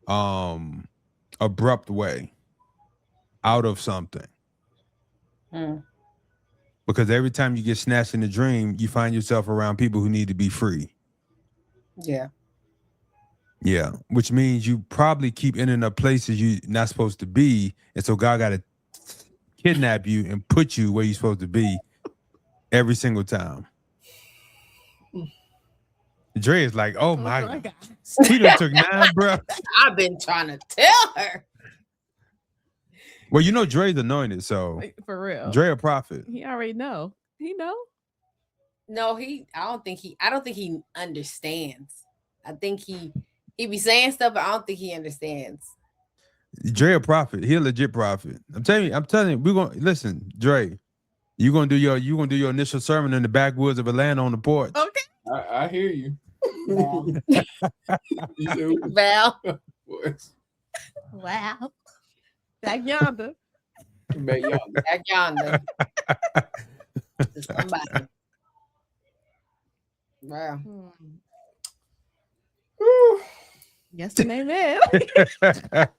abrupt way out of something. Because every time you get snatched in a dream, you find yourself around people who need to be free. Yeah. Yeah, which means you probably keep ending up places you're not supposed to be, and so God got to kidnap you and put you where you're supposed to be every single time. Dre is like, oh my God. He done took 9 breaths. I've been trying to tell her. Well, you know Dre's anointed, so For real. Dre a prophet. He already know. He know. No, I don't think he understands. I think he be saying stuff, but I don't think he understands. Dre a prophet. He a legit prophet. I'm telling you, we're gonna listen, Dre. You gonna do your initial sermon in the backwoods of Atlanta on the porch. Okay. I hear you. Val. Wow. Back yonder. Back yonder. To somebody. Wow. Yesterday, man.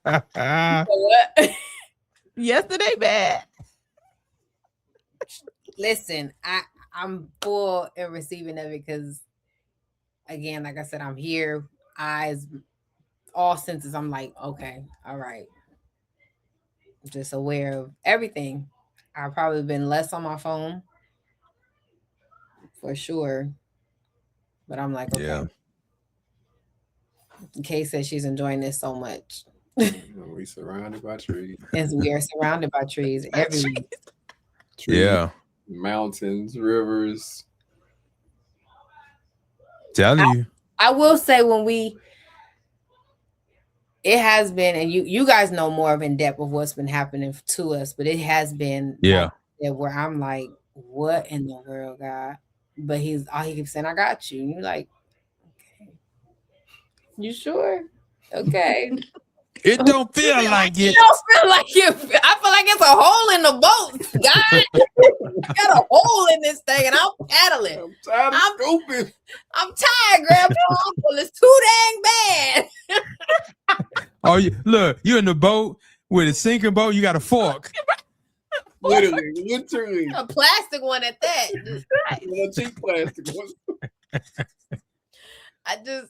What? Yesterday, man. Listen, I'm full in receiving of it because, again, like I said, I'm here, eyes, all senses. I'm like, okay, all right. Just aware of everything. I've probably been less on my phone for sure, but I'm like, okay. Yeah. Kay says she's enjoying this so much. We surrounded by trees. And we are surrounded by trees every Trees, Yeah. mountains, rivers. Tell you. I will say it has been, and you guys know more of in depth of what's been happening to us, but it has been Yeah. like where I'm like, what in the world, God? But he keeps saying, I got you. And you're like, okay. You sure? Okay. It don't feel like You it. don't feel like you. I feel like it's a hole in the boat, God. Got a hole in this thing, and I'm paddling. I'm tired of scooping. I'm tired, Grandpa. Uncle. It's too dang bad. Oh, you're in the boat with a sinking boat. You got a fork. Literally. A plastic one at that. A cheap plastic one.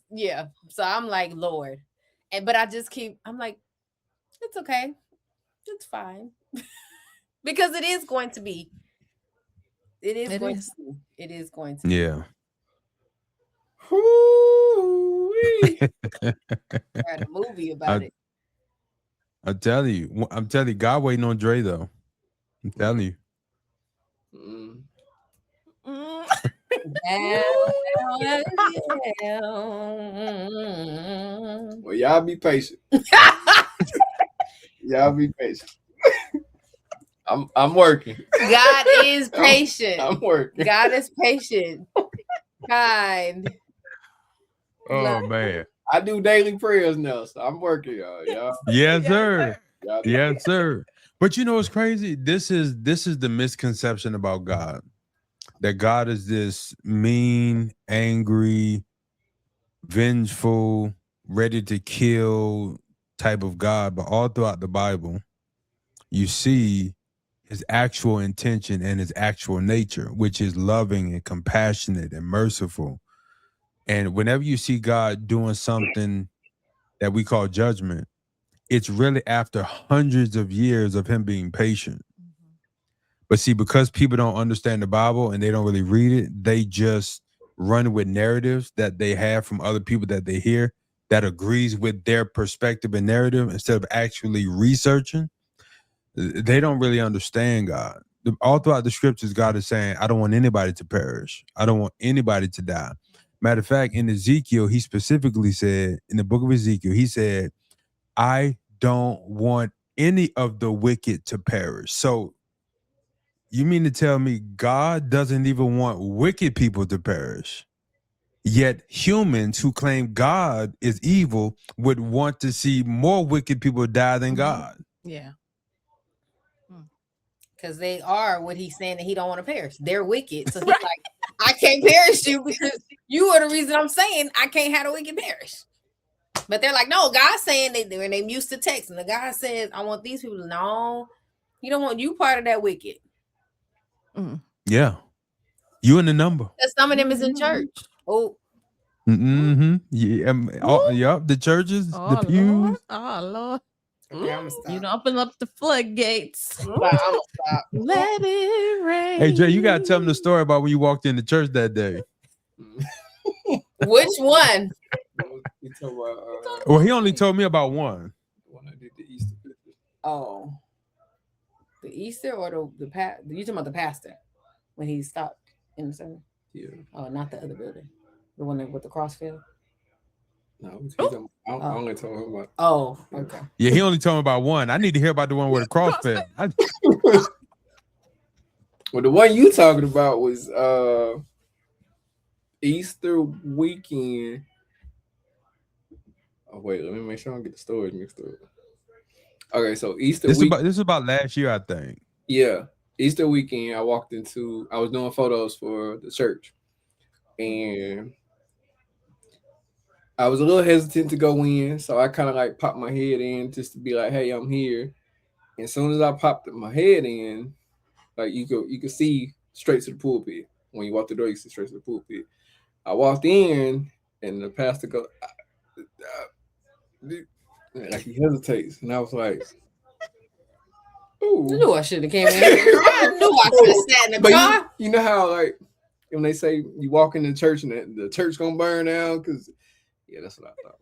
Yeah. So I'm like, Lord. But I'm like, it's okay. It's fine. Because it is going to be. It is going to be. Yeah. I had a movie about it. I'm telling you, God waiting on Dre though. I'm telling you. Well, y'all be patient. Y'all be patient. I'm working. God is patient. I'm working. God is patient. Kind. Oh man. I do daily prayers now, so I'm working, y'all. Yes, sir. Y'all Yes, sir. But you know what's crazy? This is the misconception about God. That God is this mean, angry, vengeful, ready to kill type of God. But all throughout the Bible, you see his actual intention and his actual nature, which is loving and compassionate and merciful. And whenever you see God doing something that we call judgment, it's really after hundreds of years of him being patient. But see, because people don't understand the Bible and they don't really read it, they just run with narratives that they have from other people that they hear that agrees with their perspective and narrative instead of actually researching. They don't really understand God. All throughout the scriptures, God is saying, I don't want anybody to perish. I don't want anybody to die. Matter of fact, in Ezekiel, he specifically said, in the book of Ezekiel, he said, I don't want any of the wicked to perish. So you mean to tell me God doesn't even want wicked people to perish? Yet humans who claim God is evil would want to see more wicked people die than God. Yeah. Because they are what he's saying that he don't want to perish. They're wicked. So he's like, I can't perish you because you are the reason I'm saying I can't have a wicked perish. But they're like, no, God's saying they're used to text. And the guy says, I want these people to know. You don't want you part of that wicked. Yeah. You in the number. Because some of them is in church. Oh. Mm-hmm. Yeah. The churches, the pews. Lord. Oh, Lord. Okay, I'm gonna stop. You know, open up the floodgates. I'm gonna stop. Let it rain. Hey, Jay, you got to tell them the story about when you walked into church that day. Which one? You talking about, Well, he only told me about one. the one I did the Easter picture. Oh. The Easter or the you talking about the pastor when he stopped in the sermon? Yeah. Oh, not the other building. The one with the cross field. No, I only told him about. Oh, okay. Yeah, he only told me about one. I need to hear about the one with the cross fell. Well, the one you talking about was Easter weekend. Oh wait, let me make sure I don't get the stories mixed up. Okay, so Easter This week. is about last year, I think. Yeah, Easter weekend. I was doing photos for the church, and I was a little hesitant to go in, so I kind of like popped my head in just to be like, "Hey, I'm here." And as soon as I popped my head in, like you could see straight to the pulpit. When you walk the door, you see straight to the pulpit. I walked in, and the pastor goes, like he hesitates, and I was like, "Ooh." I knew I should have came in. I knew I should have sat in the But car. you know how like when they say you walk in the church and the church gonna burn down, because yeah, that's what I thought.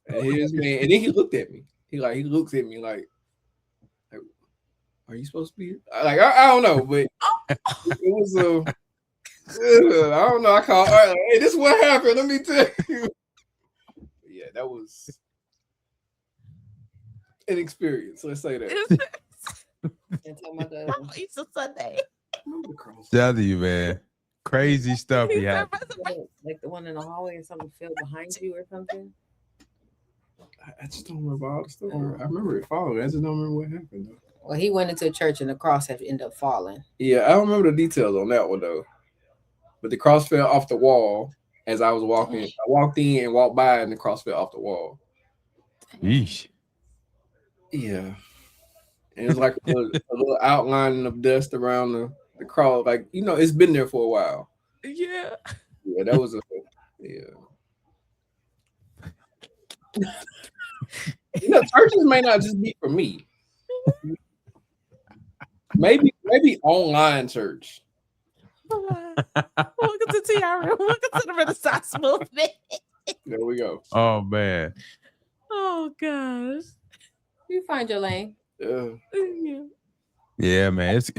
And here's man, and then he looked at me. He looks at me like are you supposed to be here? Like I don't know, but it was I don't know. I called, all right, like, hey, this is what happened. Let me tell you. Yeah, that was an experience. Let's say that. Easter Sunday. Tell you, man. Crazy stuff he had. Like the one in the hallway or something fell behind you or something. I just don't remember all the stuff. I remember it falling. I just don't remember what happened though. Well, he went into a church and the cross had ended up falling. Yeah, I don't remember the details on that one though. But the cross fell off the wall as I was walking. I walked in and walked by, and the cross fell off the wall. Yeesh. Yeah. And it was like a little outlining of dust around the cross. Like, you know, it's been there for a while. Yeah. Yeah, that was You know, churches may not just be for me. Maybe online church. Welcome to Tiara. Welcome to the Renaissance movement. There we go. Oh man. Oh gosh. You find your lane. Yeah, man. It's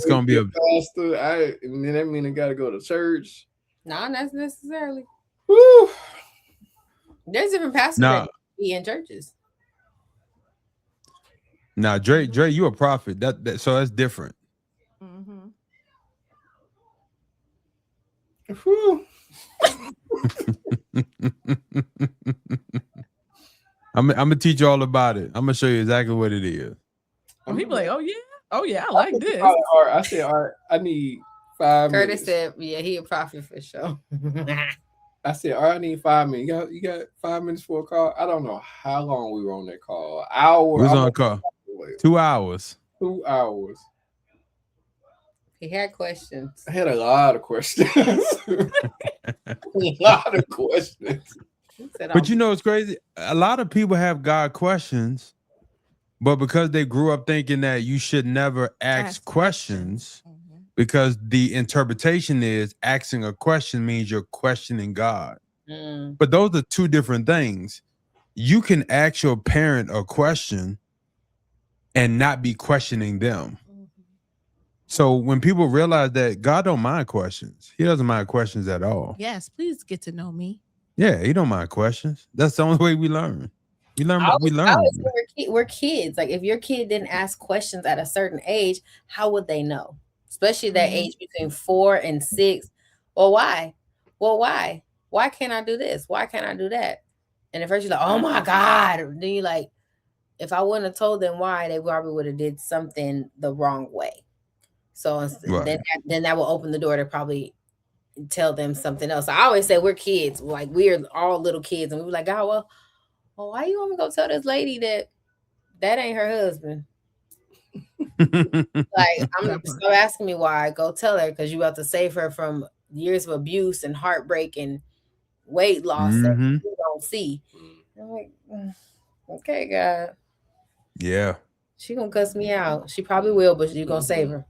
gonna be a pastor. And then that mean I gotta go to church. Not necessarily. Woo. There's different pastors that be in churches. Now, Dre, you a prophet. That so that's different. Mm-hmm. I'm gonna teach you all about it. I'm gonna show you exactly what it is. Oh, he be like, oh yeah, I like this. I said, all right, I need 5 minutes. Curtis said, yeah, he a prophet for sure. I said, all right, I need 5 minutes. You got 5 minutes for a call? I don't know how long we were on that call. An hour. We was on a call. 2 hours. 2 hours. He had questions. I had a lot of questions. A lot of questions. But you know, it's crazy. A lot of people have God questions, but because they grew up thinking that you should never ask questions, because the interpretation is asking a question means you're questioning God. But those are two different things. You can ask your parent a question and not be questioning them. So when people realize that God don't mind questions, he doesn't mind questions at all. Yes, please get to know me. Yeah, he don't mind questions. That's the only way we learn. We learn. We're kids. Like if your kid didn't ask questions at a certain age, how would they know? Especially that age between 4 and 6. Well, why? Well, why? why can't I do this? Why can't I do that? And at first you're like, oh my God. Then you're like, if I wouldn't have told them why, they probably would have did something the wrong way. So then that will open the door to probably tell them something else. I always say we're kids, like we're all little kids, and we were like, God, well, why you want me to go tell this lady that ain't her husband? Like, stop asking me why. Go tell her, because you have to save her from years of abuse and heartbreak and weight loss that you don't see. I'm like, okay, God. Yeah. She gonna cuss me out. She probably will, but you gonna save her.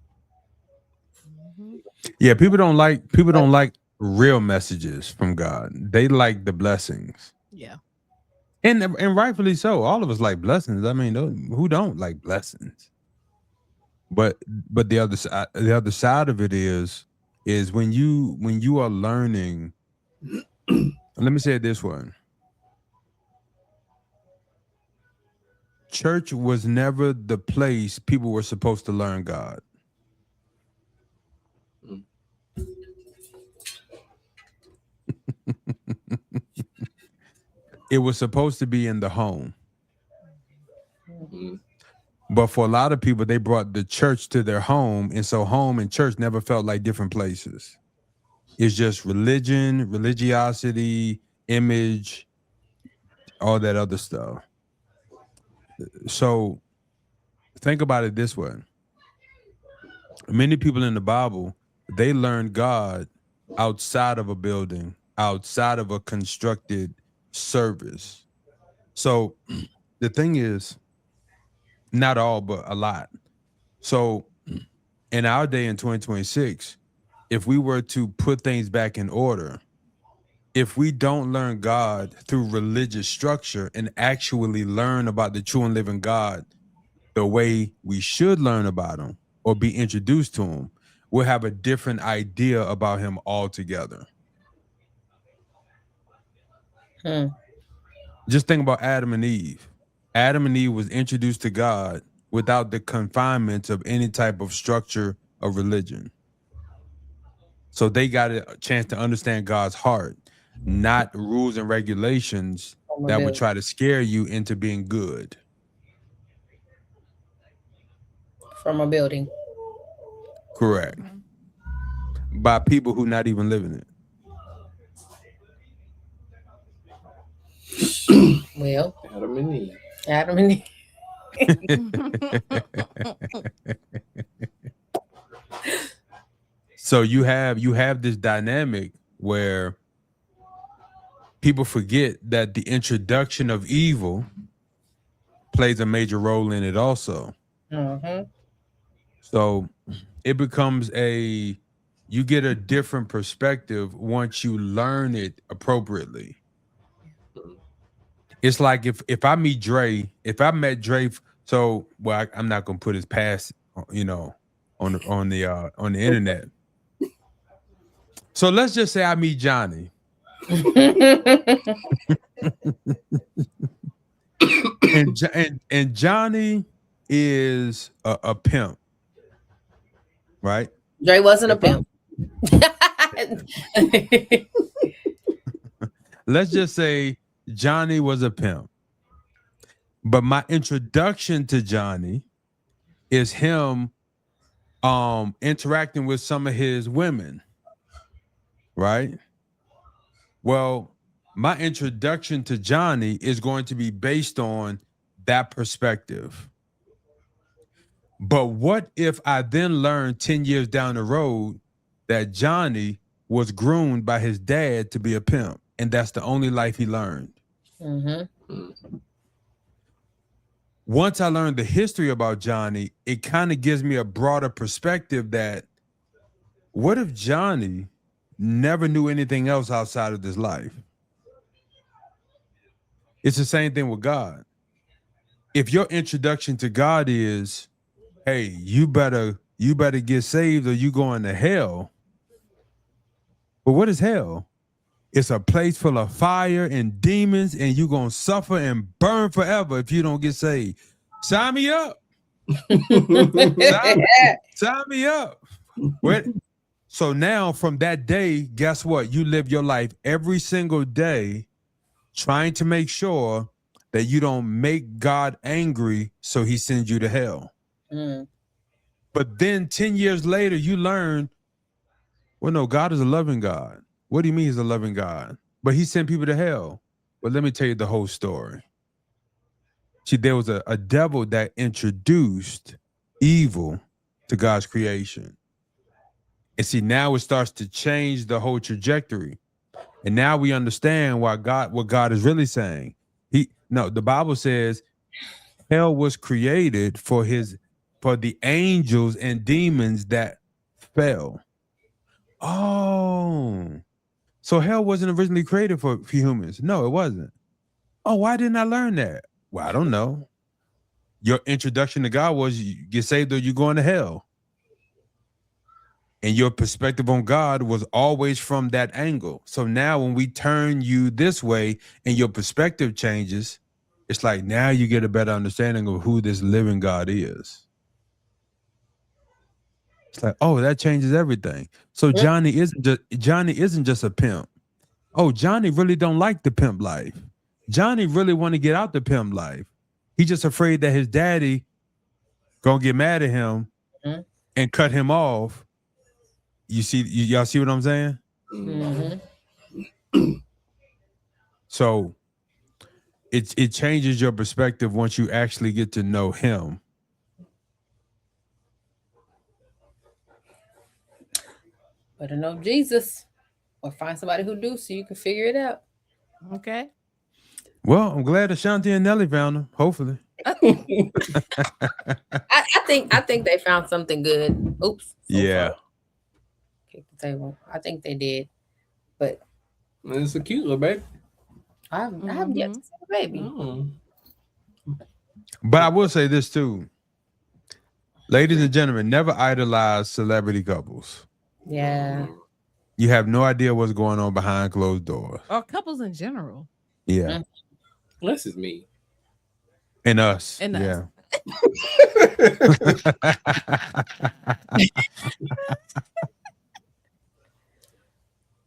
Yeah, people don't like real messages from God. They like the blessings. Yeah. And rightfully so. All of us like blessings. I mean, who don't like blessings? But the other side of it is when you are learning. Let me say it this way. Church was never the place people were supposed to learn God. It was supposed to be in the home. But for a lot of people, they brought the church to their home, and so home and church never felt like different places. It's just religion, religiosity, image, all that other stuff. So think about it this way. Many people in the Bible, they learned God outside of a building, outside of a constructed service. So the thing is, not all, but a lot. So in our day in 2026, if we were to put things back in order, if we don't learn God through religious structure and actually learn about the true and living God the way we should learn about him or be introduced to him, we'll have a different idea about him altogether. Just think about Adam and Eve. Adam and Eve was introduced to God without the confinements of any type of structure of religion. So they got a chance to understand God's heart, not rules and regulations that would try to scare you into being good. From a building. Correct. By people who not even living it. Well, Adam and Eve. Adam and Eve. So you have this dynamic where people forget that the introduction of evil plays a major role in it also. So it becomes you get a different perspective once you learn it appropriately. It's like if I met Dre, so well, I'm not gonna put his past, on the internet. So let's just say I meet Johnny. and Johnny is a pimp, right? Dre wasn't a pimp. Let's just say Johnny was a pimp. But my introduction to Johnny is him interacting with some of his women, right? Well, my introduction to Johnny is going to be based on that perspective. But what if I then learn 10 years down the road that Johnny was groomed by his dad to be a pimp, and that's the only life he learned? Once I learned the history about Johnny, it kind of gives me a broader perspective that what if Johnny never knew anything else outside of this life? It's the same thing with God. If your introduction to God is, hey, you better get saved or you going to hell. But what is hell? It's a place full of fire and demons, and you're going to suffer and burn forever if you don't get saved. Sign me up. Sign me up. So now from that day, guess what? You live your life every single day trying to make sure that you don't make God angry so he sends you to hell. Mm. But then 10 years later, you learn, well, no, God is a loving God. What do you mean he's a loving God? But he sent people to hell. But let me tell you the whole story. See, there was a devil that introduced evil to God's creation. And see, now it starts to change the whole trajectory. And now we understand what God is really saying. The Bible says hell was created for the angels and demons that fell. Oh, so hell wasn't originally created for humans. No, it wasn't. Oh, why didn't I learn that? Well, I don't know. Your introduction to God was you get saved or you're going to hell. And your perspective on God was always from that angle. So now when we turn you this way and your perspective changes, it's like now you get a better understanding of who this living God is. It's like, oh, that changes everything. So Johnny isn't just a pimp. Oh, Johnny really don't like the pimp life. Johnny really want to get out the pimp life. He's just afraid that his daddy gonna get mad at him and cut him off. Y'all see what I'm saying? Mm-hmm. So it changes your perspective once you actually get to know him. Better know Jesus or find somebody who do so you can figure it out. Okay. Well, I'm glad Ashanti and Nelly found him. Hopefully. I think they found something good. Oops. Yeah. Kick the table. I think they did. But It's a cute little baby. I have yet to see the baby. Oh. But I will say this too. Ladies and gentlemen, never idolize celebrity couples. Yeah. You have no idea what's going on behind closed doors. Or couples in general. Yeah. Unless it's me. And us. And us. Yeah.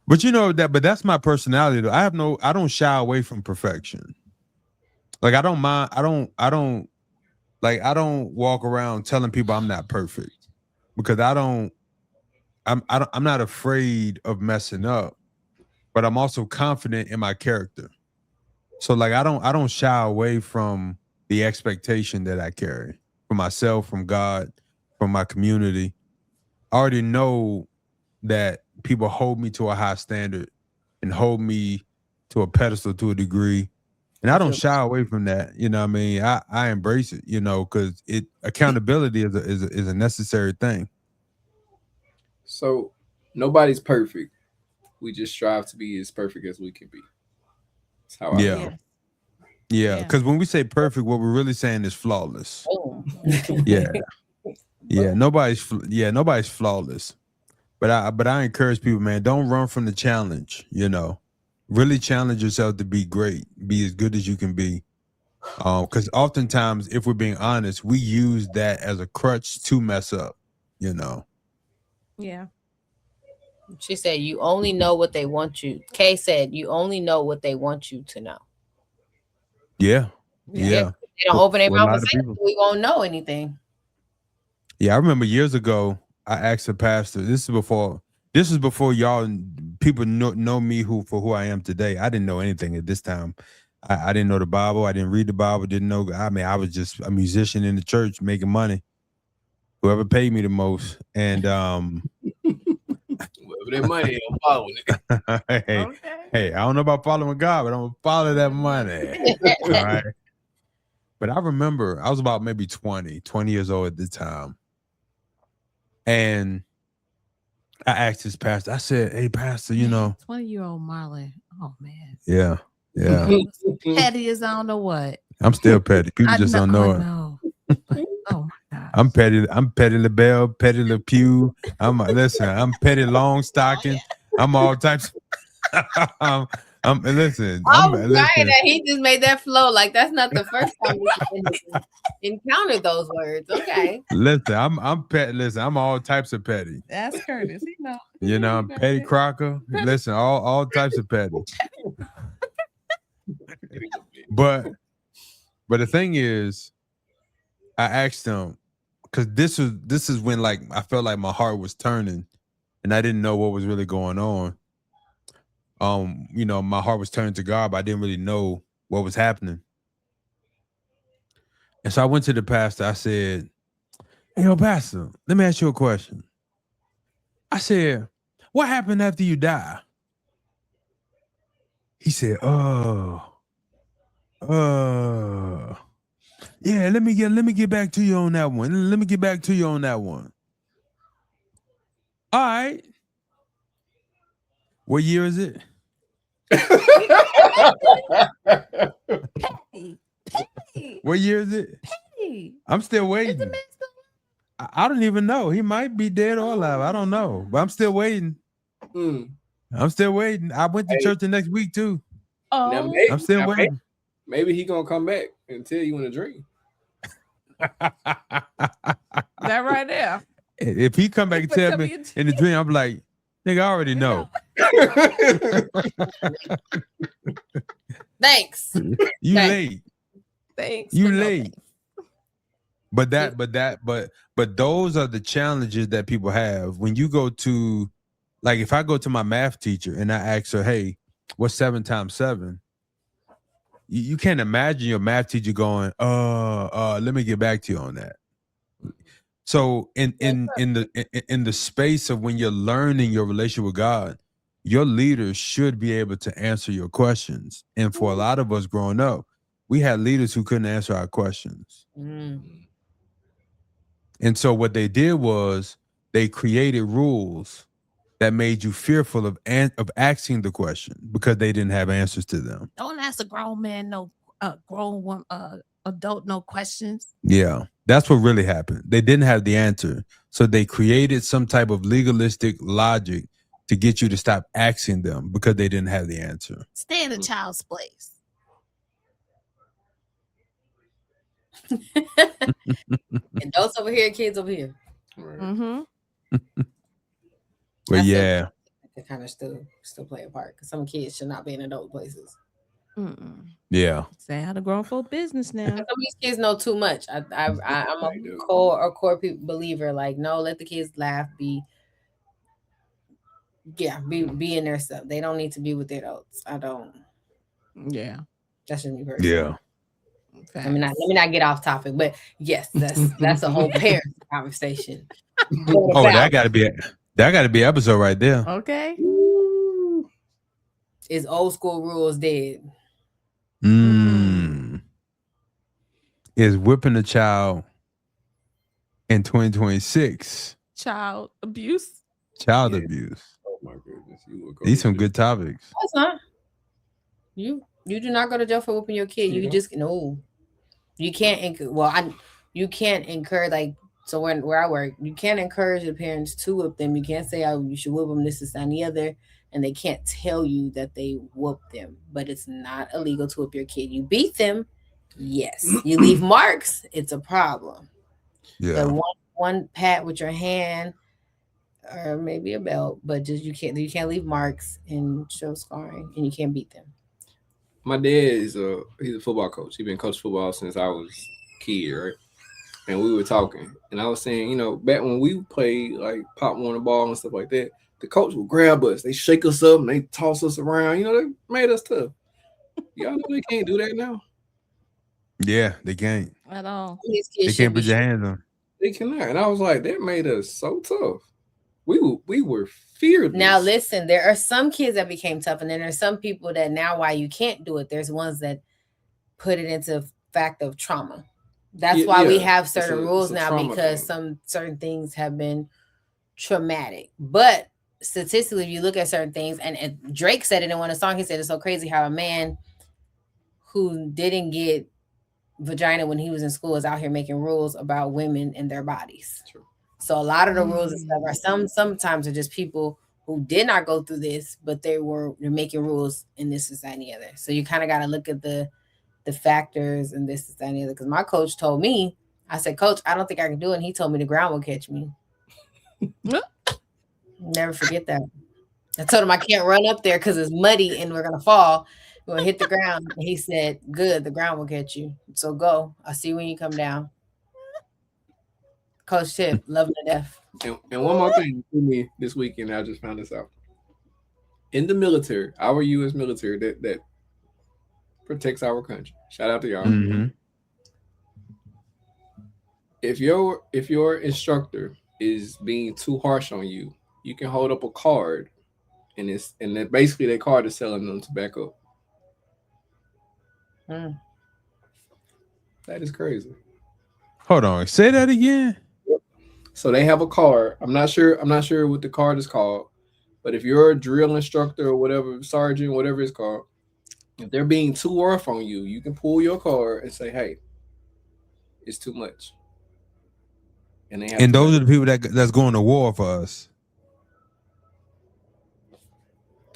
But you know but that's my personality though. I don't shy away from perfection. Like I don't walk around telling people I'm not perfect because I'm not afraid of messing up, but I'm also confident in my character. So like I don't shy away from the expectation that I carry for myself, from God, from my community. I already know that people hold me to a high standard and hold me to a pedestal to a degree. And I don't shy away from that. You know what I mean? I embrace it, you know, because accountability is a necessary thing. So nobody's perfect. We just strive to be as perfect as we can be. That's how I feel. Yeah, because when we say perfect, what we're really saying is flawless. Oh. Yeah. Nobody's flawless. But I encourage people, man, don't run from the challenge, you know. Really challenge yourself to be great, be as good as you can be. Because oftentimes, if we're being honest, we use that as a crutch to mess up, you know. Yeah. She said, you only know what they want you. Kay said, you only know what they want you to know. Yeah. If they don't open their mouth and say, we won't know anything. Yeah, I remember years ago, I asked a pastor, this is before y'all people know me for who I am today. I didn't know anything at this time. I didn't know the Bible. I didn't read the Bible. I was just a musician in the church making money. Whoever paid me the most. And whoever that money, I'm following it. Hey, I don't know about following God, but I'm gonna follow that money. All right. But I remember I was about maybe 20 years old at the time. And I asked his pastor, I said, hey, pastor, you know. 20-year-old Marlon. Oh, man. Yeah. Petty as I don't know what. I'm still petty. People just don't know it. But, oh, my God. I'm Petty LaBelle, Petty LaPew. I'm Petty Long Stocking. I'm all types. I'm Listen, I'm listen. crying that he just made that flow. Like that's not the first time we encountered those words. Okay. Listen, I'm pet. Listen, I'm all types of petty. That's Curtis. You know. You know, I'm petty crocker. Listen, all types of petty. But the thing is, I asked him because this is when like I felt like my heart was turning, and I didn't know what was really going on. You know, my heart was turning to God, but I didn't really know what was happening. And so I went to the pastor. I said, "Hey, yo, pastor, let me ask you a question." I said, "What happened after you die?" He said, yeah, let me get back to you on that one. Let me get back to you on that one. All right. What year is it? What year is it? I'm still waiting. I don't even know. He might be dead or alive. I don't know. But I'm still waiting. I'm still waiting. I went to church the next week too. Oh, I'm still waiting. Maybe he gonna come back and tell you in a dream. That right there. If he come back and tell me in the dream, I'm like, nigga, I already know. Thanks. You late. Thanks. You late. But those are the challenges that people have when you go to, like, if I go to my math teacher and I ask her, hey, what's 7 times 7? You can't imagine your math teacher going, let me get back to you on that. So in the space of when you're learning your relationship with God, your leaders should be able to answer your questions. And for a lot of us growing up, we had leaders who couldn't answer our questions. And so what they did was they created rules that made you fearful of asking the question because they didn't have answers to them. Don't ask a grown man adult no questions. Yeah, that's what really happened. They didn't have the answer. So they created some type of legalistic logic to get you to stop asking them because they didn't have the answer. Stay in a child's place. Adults over here, kids over here. Mm-hmm. But yeah, they kind of still play a part because some kids should not be in adult places. Yeah. Stay out of grown folk business now. Some of these kids know too much. I'm a core believer. Like, no, let the kids laugh. Be in their stuff. They don't need to be with the adults. I don't. Yeah, that's just me personally. Yeah. Let me not get off topic, but yes, that's a whole parent conversation. Oh, that gotta be an episode right there. Okay. Is old school rules dead? Is whipping a child in 2026 child abuse? Child abuse. Oh my goodness. These some good topics. That's not. You do not go to jail for whooping your kid. You just no. You can't. You can't encourage, like, so where I work, you can't encourage the parents to whip them. You can't say, oh, you should whip them, this, and the other, and they can't tell you that they whoop them. But it's not illegal to whip your kid. You beat them, yes. You leave marks, it's a problem. Yeah. But one pat with your hand, or maybe a belt, but just you can't leave marks and show scarring, and you can't beat them. My dad he's a football coach. He's been coaching football since I was a kid, right? And we were talking, and I was saying, back when we played like pop on the ball and stuff like that, the coach would grab us, they shake us up, and they toss us around. They made us tough. Y'all know they can't do that now. Yeah, they can't at all. They can't put your hands on. They cannot. And I was like, that made us so tough. We were fearless. Now listen, there are some kids that became tough, and then there's some people that now why you can't do it. There's ones that put it into fact of trauma. That's why we have certain rules now, because some certain things have been traumatic. But statistically, if you look at certain things, and Drake said it in one of the songs, he said it's so crazy how a man who didn't get vagina when he was in school is out here making rules about women and their bodies. True. So a lot of the rules and stuff are sometimes are just people who did not go through this, but they're making rules in this, that, and the other. So you kind of got to look at the factors and this, that, and the other. Because my coach told me, I said, Coach, I don't think I can do it. And he told me the ground will catch me. Never forget that. I told him I can't run up there because it's muddy and we're going to fall. We're going to hit the ground. And he said, good, the ground will catch you. So go. I'll see you when you come down. Coach Tip, love him to death. And one more thing for me this weekend, I just found this out. In the military, our U.S. military that protects our country. Shout out to y'all. Mm-hmm. If your instructor is being too harsh on you, you can hold up a card, and then basically that card is selling them tobacco. That is crazy. Hold on, say that again. So they have a card. I'm not sure what the card is called, but if you're a drill instructor or whatever, sergeant, whatever it's called, if they're being too rough on you, you can pull your card and say, "Hey, it's too much." And those are the people that's going to war for us.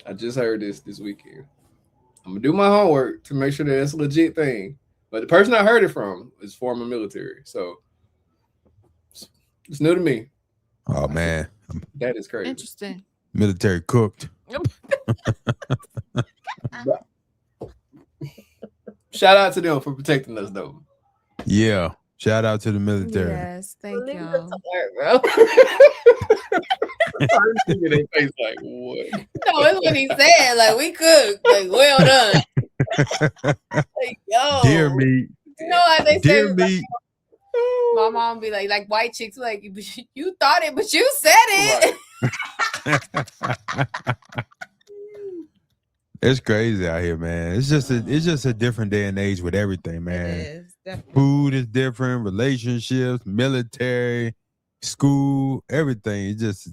I just heard this weekend. I'm gonna do my homework to make sure that it's a legit thing. But the person I heard it from is former military, so it's new to me. Oh man, that is crazy. Interesting. Military cooked. Shout out to them for protecting us, though. Yeah, shout out to the military. Yes, thank y'all. Bro. They face like what? No, it's what he said. Like we cook. Like well done. Like yo, Dear meat. You know how they Dear say? meat. My mom be like white chicks like you thought it, but you said it. Right. It's crazy out here, man. It's just a different day and age with everything, man. It is, definitely. Food is different, relationships, military, school, everything. It's just,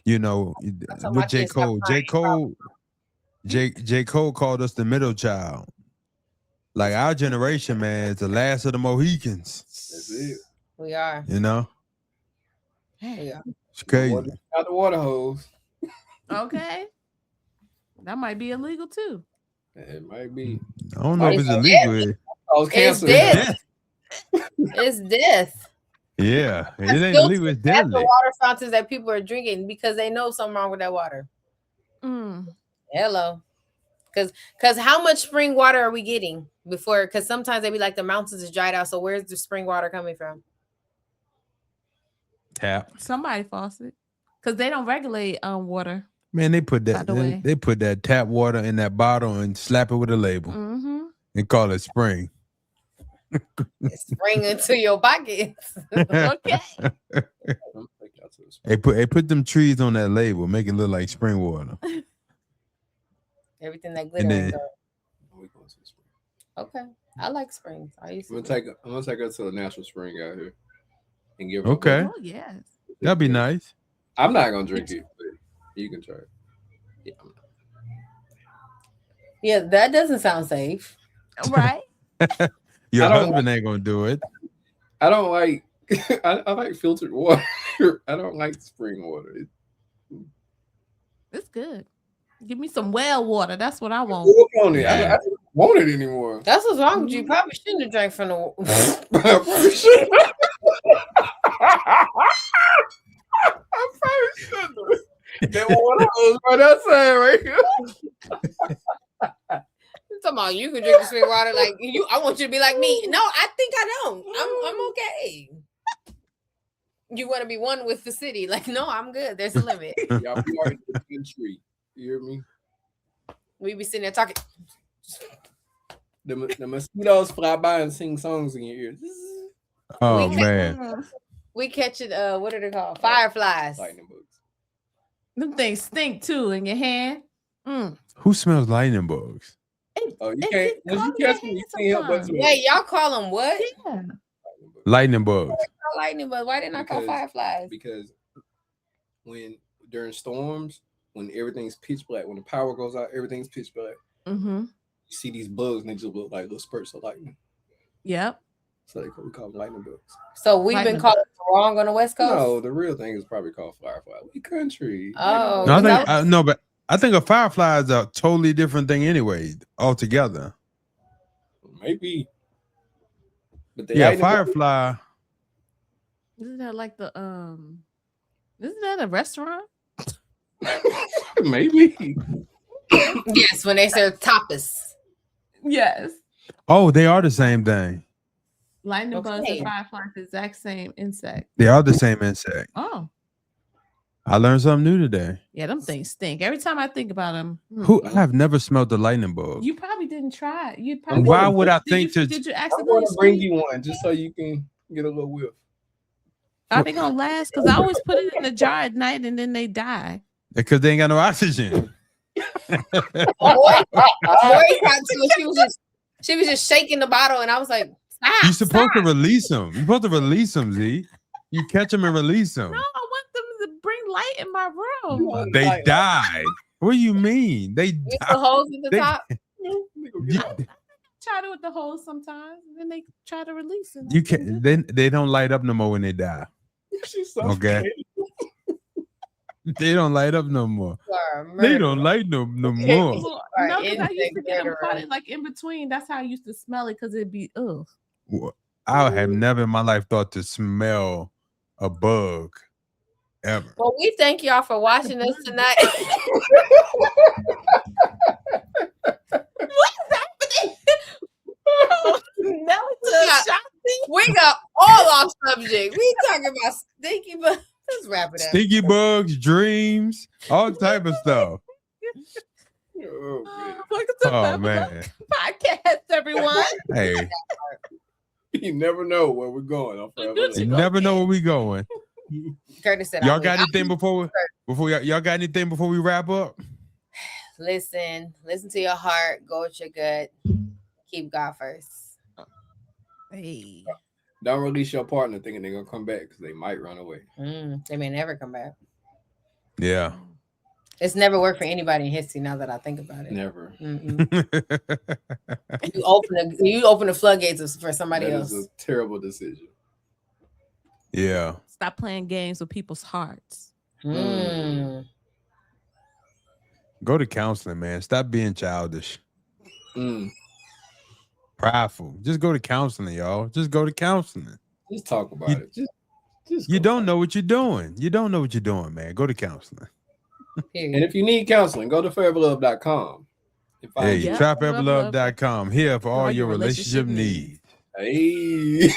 with J. Cole. J. Cole called us the middle child. Like our generation, man, is the last of the Mohicans. That's it. We are. You know? We are. It's crazy. Out the water hose. Okay. That might be illegal too. It might be. I don't know if it's illegal. It's death. It's death. Yeah, it ain't illegal. It's That's the deadly. water fountains that people are drinking because they know something wrong with that water. Hello. Because how much spring water are we getting before? Because sometimes they be like the mountains is dried out. So where's the spring water coming from? Tap. Somebody faucet. Because they don't regulate water. Man, they put that they put that tap water in that bottle and slap it with a label and call it spring. It's spring into your pockets. Okay. They put them trees on that label, make it look like spring water. Everything that glitters. Okay, I like springs. I'm gonna take her to a natural spring out here and give her. Okay. Oh yes. That'd be nice. I'm not gonna drink it, but you can try it. Yeah, that doesn't sound safe. Right? Your husband ain't gonna do it. I don't like I like filtered water. I don't like spring water. It's good. Give me some well water. That's what I want. I don't want it anymore. That's what's wrong with you. You probably shouldn't have drank from the I probably shouldn't. That water hose right outside, right here. I'm talking about you can drink the spring water like you. I want you to be like me. No, I think I don't. I'm okay. You want to be one with the city? Like, no, I'm good. There's a limit. Y'all be right in the street. You hear me? We be sitting there talking. The mosquitoes fly by and sing songs in your ears. Oh man. We catch it. What are they called? Fireflies. Lightning bugs. Them things stink too in your hand. Who smells lightning bugs? Oh, you can't. Once you catch them, you can't help but smell. Wait, y'all call them what? Yeah. Lightning bugs. Lightning bugs. Why didn't I call fireflies? Because during storms, when everything's pitch black, when the power goes out, everything's pitch black. You see these bugs and they just look like little spurts of lightning. Yep. So we call them lightning bugs. So we've been calling wrong on the West Coast? No, the real thing is probably called Firefly. We country. Oh, No, because but I think a firefly is a totally different thing anyway, altogether. Maybe. But Firefly. Isn't that like the isn't that a restaurant? Maybe. yes, when they serve tapas. Yes. Oh, they are the same thing. Lightning bugs Okay. and fireflies, the exact same insect. They are the same insect. Oh. I learned something new today. Yeah, them things stink. Every time I think about them. I have never smelled the lightning bug. You probably didn't try it. You probably Why would I think did to? you I accidentally want to bring squeeze? you one just so you can get a little whiff. Are they gonna last? Because I always put it in the jar at night and then they die. Because they ain't got no oxygen. Lori got to it. She was just shaking the bottle, and I was like, stop. You're supposed to stop. release them. You're supposed to release them, Z. You catch them and release them. No, I want them to bring light in my room. They die. What do you mean? They With the die. holes in the They- top. Try to with the holes sometimes, and then they try to release them. You can't. They don't light up no more when they die. She's so Okay. They don't light up no more. Sorry, They don't light no more. Well, Right, no, because I used to insect get them murderer. caught like in between. That's how I used to smell it because it'd be ugh. I have never in my life thought to smell a bug ever. Well, we thank y'all for watching us tonight. Nelly Ashanti. We got all off subject. We talking about stinky, but let's wrap it up. Stinky bugs, dreams, all type of stuff. Oh, man. Welcome to Oh the man. podcast, everyone. Hey, You never know where we're going. On Forever you Love. never know where we going. Curtis said, Y'all got anything before y'all got anything before we wrap up? listen to your heart, go with your gut, keep God first. Hey. Don't release your partner thinking they're gonna come back because they might run away. They may never come back. Yeah. It's never worked for anybody in history. Now that I think about it, Never. You open the floodgates for somebody That else. is a terrible decision. Yeah. Stop playing games with people's hearts. Go to counseling, man. Stop being childish. Mm. Prideful. Just go to counseling, y'all. Just go to counseling. Just talk about it. Just You go don't know what you're doing. You don't know what you're doing, man. Go to counseling. Period. And if you need counseling, go to foreverlove.com. Hey, Yeah. trapperlove.com here for all your relationship needs. Hey.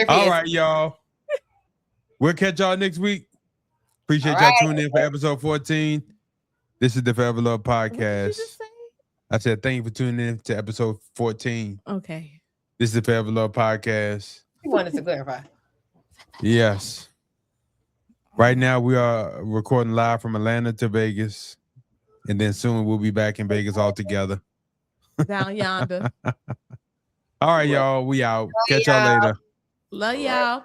All right, y'all. We'll catch y'all next week. Appreciate y'all tuning in for episode 14. This is the Forever Love What did you Podcast. just say? I said thank you for tuning in to episode 14. Okay. This is the Forever Love Podcast. You wanted to clarify. Yes. Right now we are recording live from Atlanta to Vegas. And then soon we'll be back in Vegas all together. Down yonder. All right, y'all. We out. Catch y'all later. Love y'all.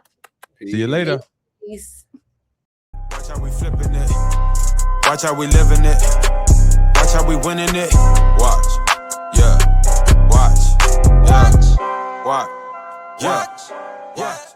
See you later. Peace. Watch how we flipping it. Watch how we living it. Watch how we winning it. Watch. Yeah. Watch. Yeah. Watch. Yeah. Watch.